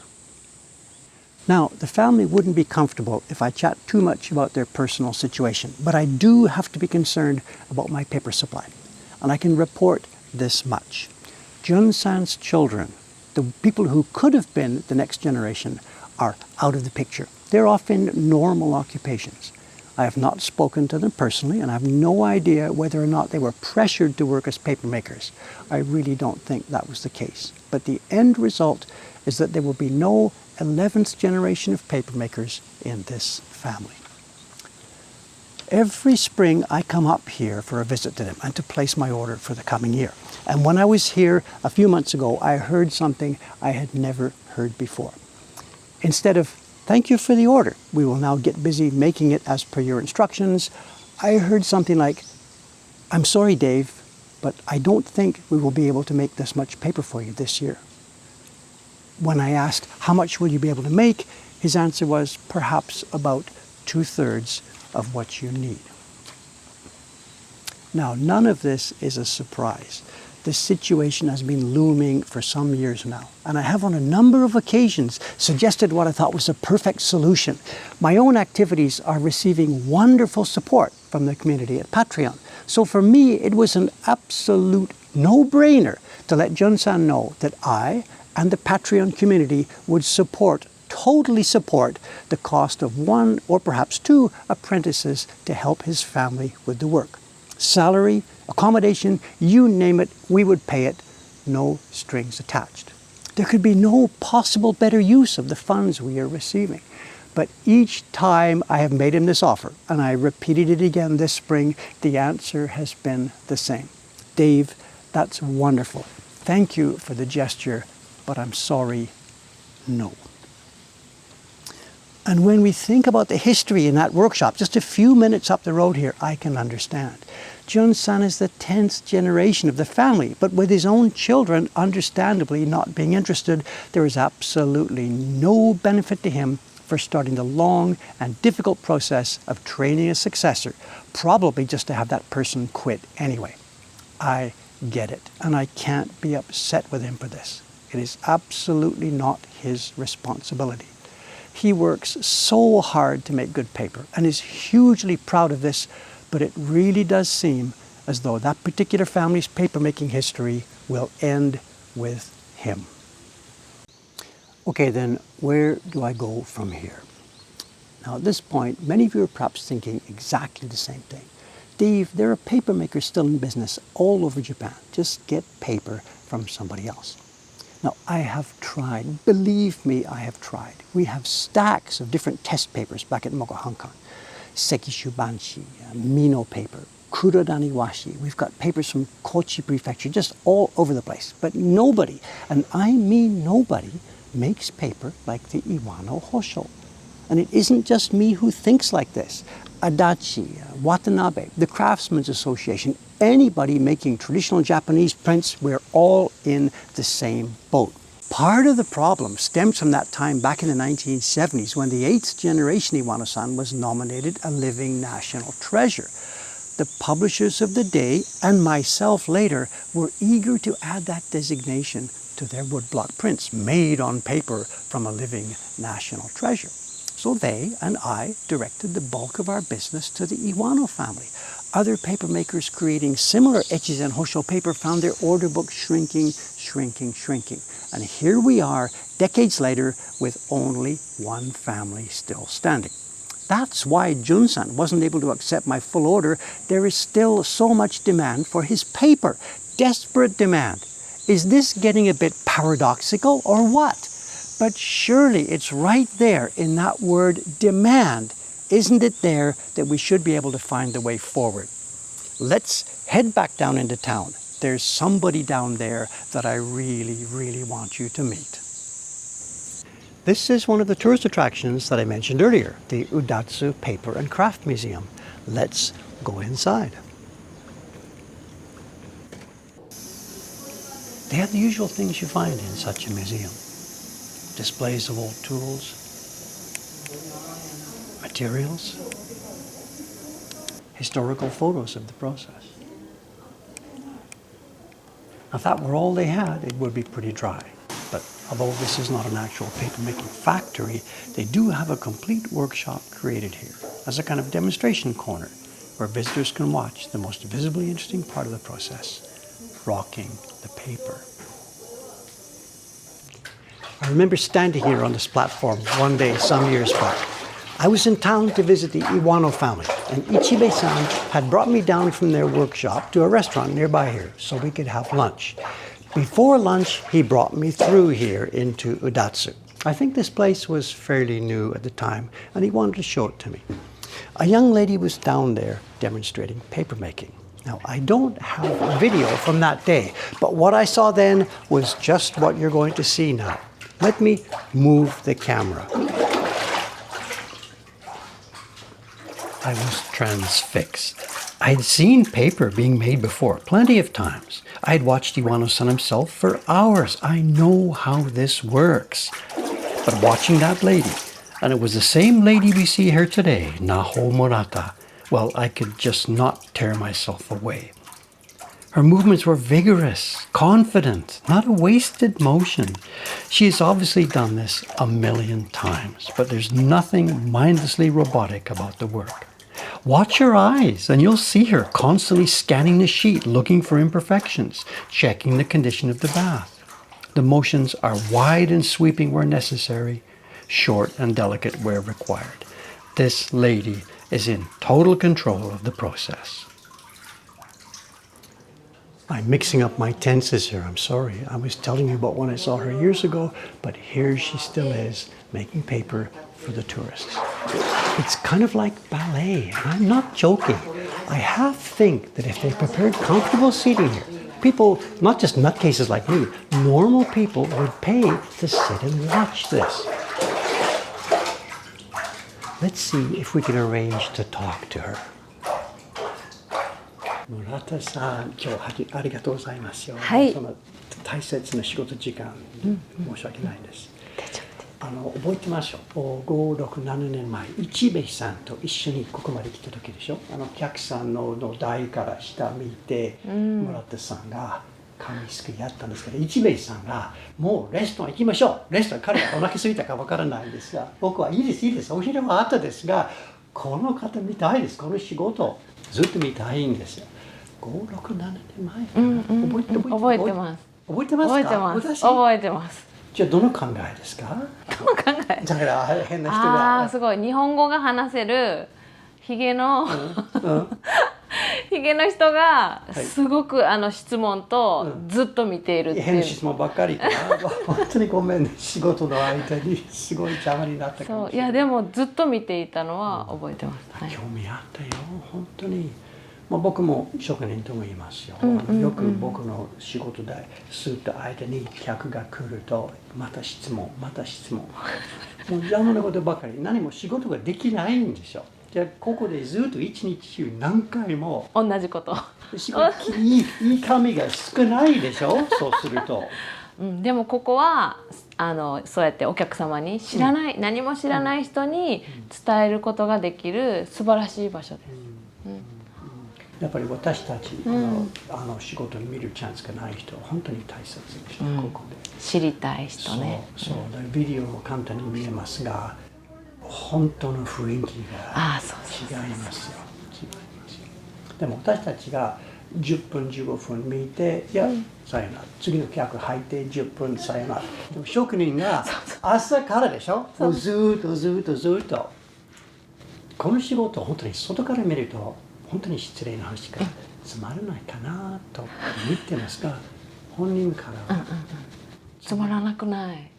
Now, the family wouldn't be comfortable if I chat too much about their personal situation, but I do have to be concerned about my paper supply. And I can report this much. Jun-san's children, the people who could have been the next generation, are out of the picture. They're off in normal occupations. I have not spoken to them personally, and I have no idea whether or not they were pressured to work as papermakers. I really don't think that was the case. But the end result is that there will be no 11th generation of papermakers in this family. Every spring I come up here for a visit to them and to place my order for the coming year. And when I was here a few months ago, I heard something I had never heard before. Instead of "Thank you for the order, we will now get busy making it as per your instructions," I heard something like, "I'm sorry, Dave, but I don't think we will be able to make this much paper for you this year." When I asked, "How much will you be able to make?" his answer was, "Perhaps about 2/3 of what you need." Now, none of this is a surprise. This situation has been looming for some years now, and I have on a number of occasions suggested what I thought was a perfect solution. My own activities are receiving wonderful support from the community at Patreon, so for me it was an absolute no-brainer to let Jun-san know that I and the Patreon community would totally support the cost of 1 or perhaps 2 apprentices to help his family with the work. Salary, accommodation, you name it, we would pay it, no strings attached. There could be no possible better use of the funds we are receiving. But each time I have made him this offer, and I repeated it again this spring, the answer has been the same. "Dave, that's wonderful. Thank you for the gesture, but I'm sorry, no." And when we think about the history in that workshop, just a few minutes up the road here, I can understand. Jun-san is the 10th generation of the family, but with his own children understandably not being interested, there is absolutely no benefit to him for starting the long and difficult process of training a successor, probably just to have that person quit anyway. I get it, and I can't be upset with him for this. It is absolutely not his responsibility. He works so hard to make good paper and is hugely proud of this, but it really does seem as though that particular family's papermaking history will end with him. Okay, then where do I go from here? Now at this point, many of you are perhaps thinking exactly the same thing. "Dave, there are papermakers still in business all over Japan. Just get paper from somebody else." Now, I have tried. Believe me, I have tried. We have stacks of different test papers back at Mokuhankan. Sekishu Banshi, Mino paper, Kurodani Washi. We've got papers from Kochi Prefecture, just all over the place. But nobody, and I mean nobody, makes paper like the Iwano hōsho. And it isn't just me who thinks like this. Adachi, Watanabe, the Craftsmen's Association, anybody making traditional Japanese prints, we're all in the same boat. Part of the problem stems from that time back in the 1970s when the 8th generation Iwano-san was nominated a living national treasure. The publishers of the day, and myself later, were eager to add that designation to their woodblock prints made on paper from a living national treasure. So they and I directed the bulk of our business to the Iwano family. Other paper makers creating similar Echizen hōsho paper found their order book shrinking. And here we are, decades later, with only one family still standing. That's why Jun-san wasn't able to accept my full order. There is still so much demand for his paper. Desperate demand. Is this getting a bit paradoxical or what? But surely it's right there in that word demand. Isn't it there that we should be able to find the way forward? Let's head back down into town. There's somebody down there that I really want you to meet. This is one of the tourist attractions that I mentioned earlier, the Udatsu Paper and Craft Museum. Let's go inside. They have the usual things you find in such a museum. Displays of old tools, materials, historical photos of the process. If that were all they had, it would be pretty dry. But although this is not an actual paper-making factory, they do have a complete workshop created here as a kind of demonstration corner where visitors can watch the most visibly interesting part of the process, rocking the paper. I remember standing here on this platform one day some years back. I was in town to visit the Iwano family, and Ichibe-san had brought me down from their workshop to a restaurant nearby here so we could have lunch. Before lunch, he brought me through here into Udatsu. I think this place was fairly new at the time, and he wanted to show it to me. A young lady was down there demonstrating papermaking. Now, I don't have a video from that day, but what I saw then was just what you're going to see now. Let me move the camera. I was transfixed. I had seen paper being made before, plenty of times. I had watched Iwano-san himself for hours. I know how this works. But watching that lady, and it was the same lady we see here today, Naho Murata, well, I could just not tear myself away. Her movements were vigorous, confident, not a wasted motion. She has obviously done this a million times, but there's nothing mindlessly robotic about the work. Watch her eyes, and you'll see her constantly scanning the sheet, looking for imperfections, checking the condition of the bath. The motions are wide and sweeping where necessary, short and delicate where required. This lady is in total control of the process. I'm mixing up my tenses here, I'm sorry. I was telling you about when I saw her years ago, but here she still is, making paper for the tourists. It's kind of like ballet, and I'm not joking. I half think that if they prepared comfortable seating here, people, not just nutcases like me, normal people would pay to sit and watch this. Let's see if we can arrange to talk to her. Murata-san, 今日ありがとうございますよ。はい。その大切な仕事時間、申し訳ないです。覚えてましょう。5、6、7年前、一兵衛さんと一緒にここまで来た時でしょ。お客さんの台から下見て、Murataさんが紙すくいやったんですけど、一兵衛さんがもうレストラン行きましょう。レストラン、彼がお腹空いたかわからないんですが、僕はいいです、お昼は後ですが、この方見たいです。この仕事ずっと見たいんですよ。5、6、7年前かな。覚えてます。覚えてますか？覚えてます。じゃあどの考えですか？どの考え？だから変な人が。すごい日本語が話せるヒゲのヒゲの人がすごく質問とずっと見ているっていう。変な質問ばっかりかな。本当にごめんね。仕事の間にすごい邪魔になったかもしれない。いやでもずっと見ていたのは覚えてます。興味あったよ本当に。まあ、僕も職人とも言いますよ。よく僕の仕事でスーッと間に客が来るとまた質問また質問もう邪魔なことばかり何も仕事ができないんでしょ。じゃあここでずっと一日中何回も同じこと。いい紙が少ないでしょそうすると。でもここはそうやってお客様に何も知らない人に伝えることができる素晴らしい場所です。やっぱり私たちの仕事を見るチャンスがない人は本当に大切でしょ、ここで。知りたい人ね。そう、ビデオも簡単に見えますが、本当の雰囲気が違いますよ。でも私たちが10分15分見て、いや、さよなら。次の客入って10分さよなら。でも職人が朝からでしょ、もうずっと。この仕事を本当に外から見ると、本当に失礼な話がつまらないかなと言ってますが、本人からはつまらなくない。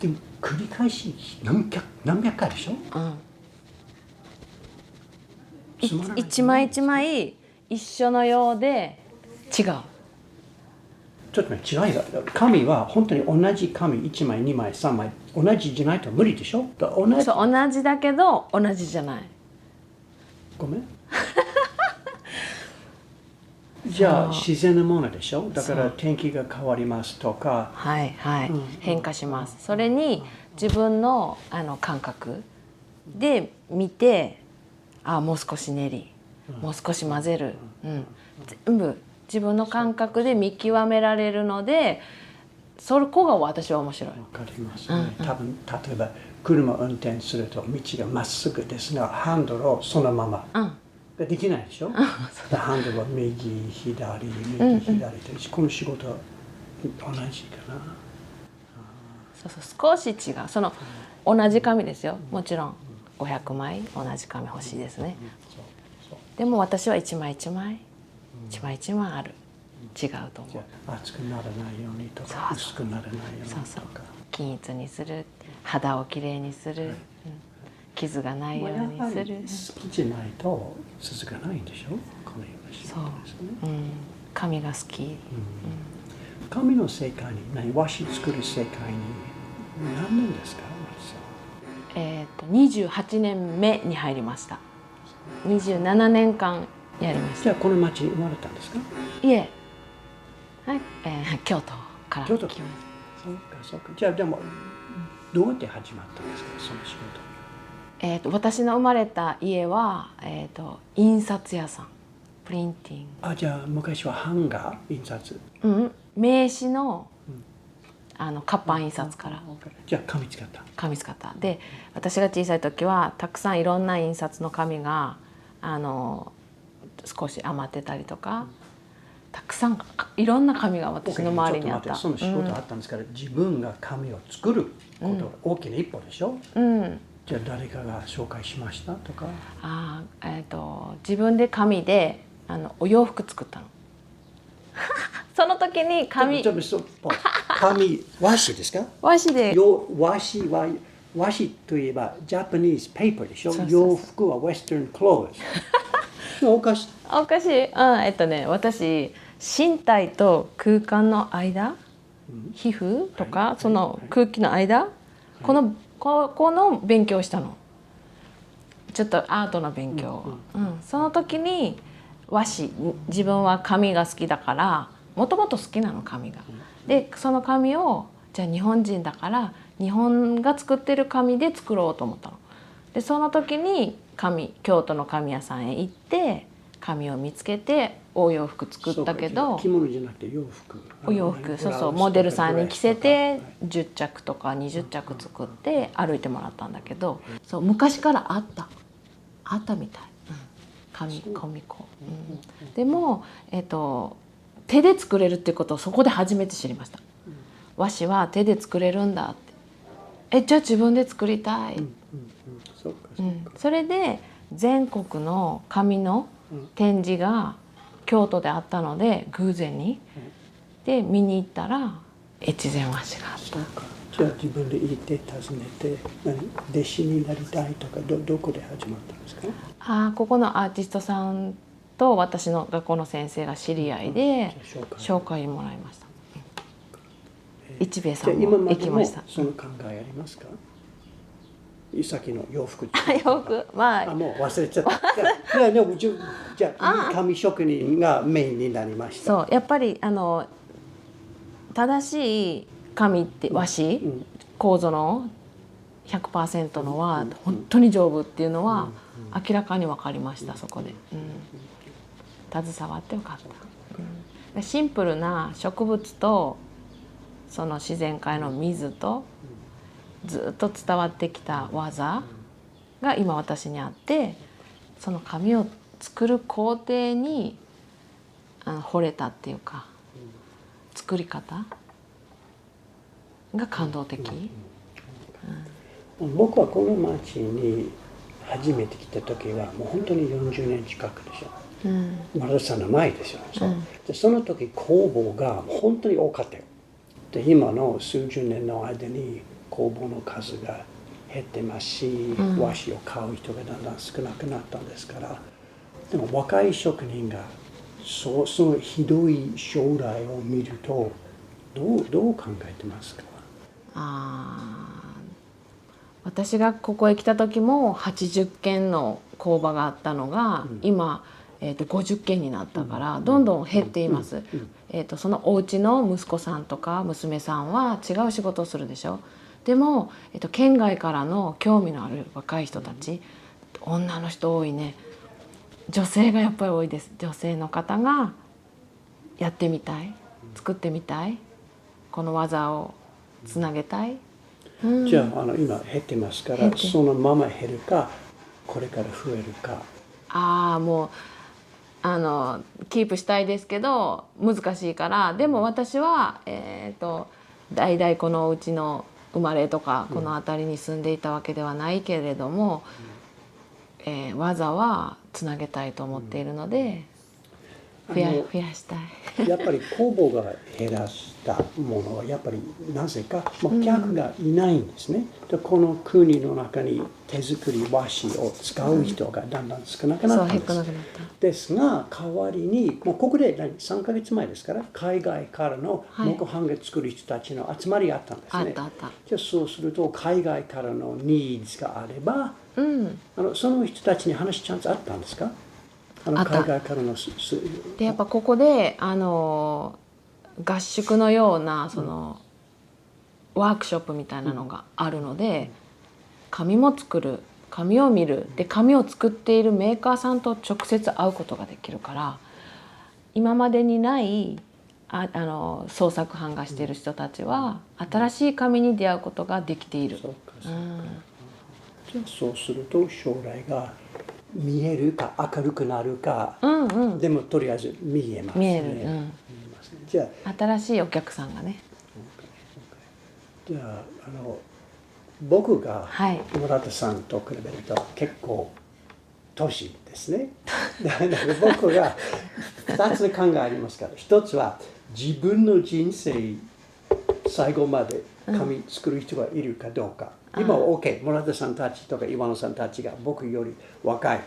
でも繰り返し何百回でしょ。一枚一枚一緒のようで違う。ちょっとね、違いが紙は本当に同じ紙1枚2枚3枚同じじゃないと無理でしょ。同じだけど同じじゃない。ごめん。じゃあ自然なものでしょ。だから天気が変わりますとか、変化します。それに自分の感覚で見て、もう少し練り、もう少し混ぜる、全部自分の感覚で見極められるので、そこが私は面白い。わかりますね。多分例えば車を運転すると道がまっすぐですが、ハンドルをそのまま。ができないでしょ。ハンドルは右左とこの仕事は同じかな。少し違う。同じ紙ですよ。もちろん500枚同じ紙欲しいですね。でも私は一枚一枚ある。違うと思う。熱くならないようにとか薄くならないようにとか。均一にする、肌をきれいにする。傷がないようにする。好きじゃないと続かないんでしょ。このような仕事ですね。紙が好き。紙の世界に和紙作る世界に何年ですか。28年目に入りました。27年間やりました。じゃあこの町に生まれたんですか。いえ、京都から来ました。そうか。じゃあでもどうやって始まったんですか、その仕事。私の生まれた家は、印刷屋さん、プリンティング。じゃあ昔は版画印刷。名刺の活版印刷から。じゃあ紙使った。で、私が小さい時はたくさんいろんな印刷の紙が少し余ってたりとか、たくさんいろんな紙が私の周りにあった。その仕事あったんですから、自分が紙を作ることが大きな一歩でしょ。じゃあ誰かが紹介しましたとか。自分で紙でお洋服作ったの。その時に紙和紙ですか。和紙で。和紙といえばジャパニーズペーパーでしょ。洋服はウェスタンクローズ。おかしい。私身体と空間の間、皮膚とかその空気の間、この勉強をしたの。ちょっとアートの勉強を。その時に和紙、自分は紙が好きだから、もともと好きなの紙が。でその紙をじゃあ日本人だから日本が作ってる紙で作ろうと思ったの。でその時に京都の紙屋さんへ行って紙を見つけてお洋服作ったけど、着物じゃなくて洋服。お洋服、モデルさんに着せて10着とか20着作って歩いてもらったんだけど、昔からあったみたい。紙子。でも手で作れるっていうことをそこで初めて知りました。和紙は手で作れるんだって。じゃあ自分で作りたい。それで全国の紙の展示が京都であったので、偶然にで見に行ったら越前和紙があった。じゃあ自分で行って訪ねて、弟子になりたいとかどこで始まったんですか。ここのアーティストさんと私の学校の先生が知り合いで紹介もらいました。一兵衛さんも行きました。その考えありますか？さっきの洋服。洋服、まあ。もう忘れちゃった。じゃあ、紙職人がメインになりました。そう、やっぱり正しい紙って和紙、構造の 100% のは本当に丈夫っていうのは明らかに分かりました。そこで、携わってよかった。シンプルな植物とその自然界の水とずっと伝わってきた技が今私にあって、その紙を作る工程に惚れたっていうか、作り方が感動的。僕はこの町に初めて来た時はもう本当に40年近くでしょ。マルさんの前ですよ。でその時工房が本当に多かったよ。で今の数十年の間に工房の数が減ってますし、和紙を買う人がだんだん少なくなったんですから、でも若い職人がそのひどい将来を見るとどう考えてますか？私がここへ来た時も80軒の工場があったのが、今、50軒になったからどんどん減っています。そのお家の息子さんとか娘さんは違う仕事をするでしょ。でも、県外からの興味のある若い人たち、女の人多いね。女性がやっぱり多いです。女性の方がやってみたい、作ってみたい、この技をつなげたい。じゃあ今減ってますから、そのまま減るかこれから増えるか。もうキープしたいですけど難しいから。でも私は代々このうちの生まれとかこの辺りに住んでいたわけではないけれども、技はつなげたいと思っているので、増やしたい。やっぱり工房が減らしたものはやっぱりなぜか、客がいないんですね。でこの国の中に手作り和紙を使う人がだんだん少なくなったんです。ですが代わりにもうここで3ヶ月前ですから海外からの木版画作る人たちの集まりがあったんですね。じゃあそうすると海外からのニーズがあれば、その人たちに話すチャンスあったんですか？海外からのでやっぱここで合宿のようなその、ワークショップみたいなのがあるので、紙も作る、紙を見る、で紙を作っているメーカーさんと直接会うことができるから、今までにない創作版画している人たちは新しい紙に出会うことができている。じゃあそうすると将来が見えるか明るくなるか、でもとりあえず見えますね。見える、じゃあ新しいお客さんがね。じゃあ僕が村田さんと比べると結構年ですね。だから僕が2つ考えありますから、一つは自分の人生最後まで紙作る人がいるかどうか。今は OK、村田さんたちとか岩野さんたちが僕より若い。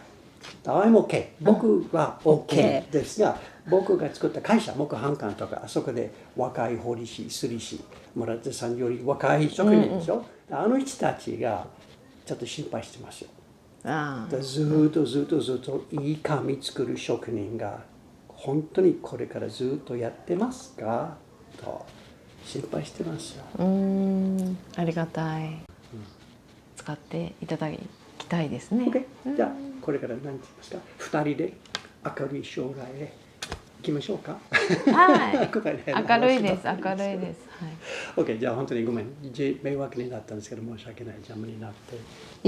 I'm OK。僕は OK ですが、僕が作った会社、Mokuhankanとか、あそこで若い彫り師、すり師、村田さんより若い職人でしょ。あの人たちがちょっと心配してますよ。ずっといい紙作る職人が本当にこれからずっとやってますかと心配してますよ。ありがたい。使っていただきたいですね。Okay. じゃあこれから何て言いますか、2人で明るい将来へ行きましょうか。はい。明るいです。明るいです。はい。OK。じゃあ本当にごめん、迷惑になったんですけど申し訳ない、邪魔になって。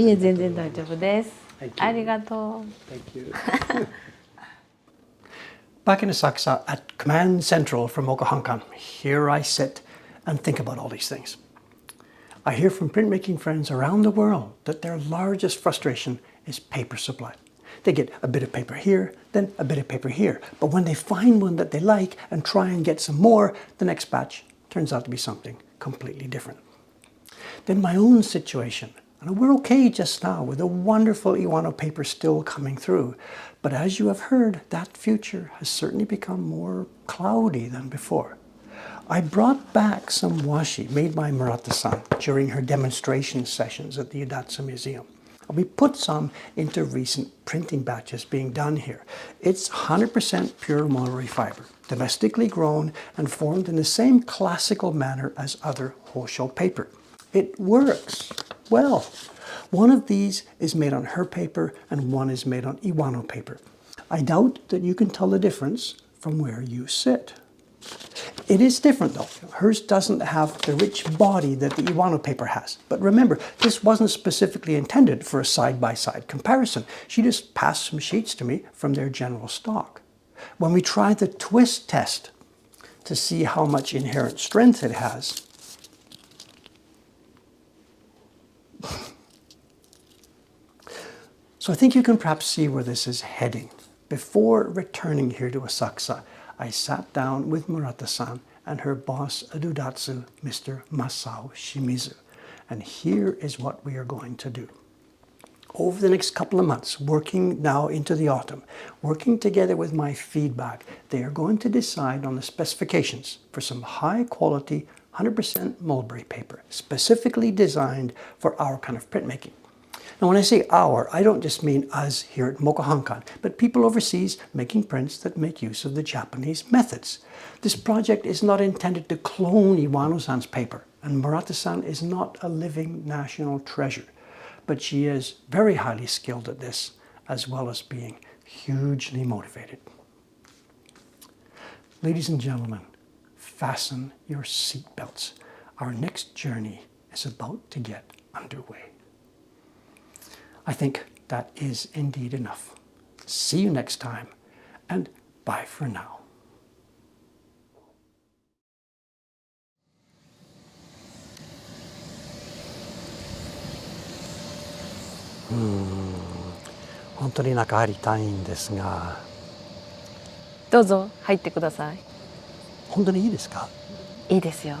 いえ全然大丈夫です。ありがとう。Thank you. Back in Asakusa at Command Central for Mokuhankan, here I sit and think about all these things. I hear from printmaking friends around the world that their largest frustration is paper supply. They get a bit of paper here, then a bit of paper here. But when they find one that they like and try and get some more, the next batch turns out to be something completely different. Then my own situation, And we're okay just now with the wonderful Iwano paper still coming through. But as you have heard, that future has certainly become more cloudy than before. I brought back some washi made by Murata-san during her demonstration sessions at the Udatsu Museum. And we put some into recent printing batches being done here. It's 100% pure mulberry fiber, domestically grown and formed in the same classical manner as other hōsho paper. It works well. One of these is made on her paper and one is made on Iwano paper. I doubt that you can tell the difference from where you sit. It is different though. Hers doesn't have the rich body that the Iwano paper has. But remember, this wasn't specifically intended for a side-by-side comparison. She just passed some sheets to me from their general stock. When we tried the twist test to see how much inherent strength it has, so I think you can perhaps see where this is heading. Before returning here to Asakusa, I sat down with Murata-san and her boss at Udatsu, Mr. Masao Shimizu. And here is what we are going to do. Over the next couple of months, working now into the autumn, working together with my feedback, they are going to decide on the specifications for some high quality, 100% mulberry paper, specifically designed for our kind of printmaking. Now, when I say our, I don't just mean us here at Mokuhankan, but people overseas making prints that make use of the Japanese methods. This project is not intended to clone Iwano-san's paper, and Murata-san is not a living national treasure, but she is very highly skilled at this, as well as being hugely motivated. Ladies and gentlemen, fasten your seatbelts. Our next journey is about to get underway. I think that is indeed enough. See you next time, and bye for now. Hontouに中入りたいんですが。どうぞ入ってください。本当にいいですか？いいですよ。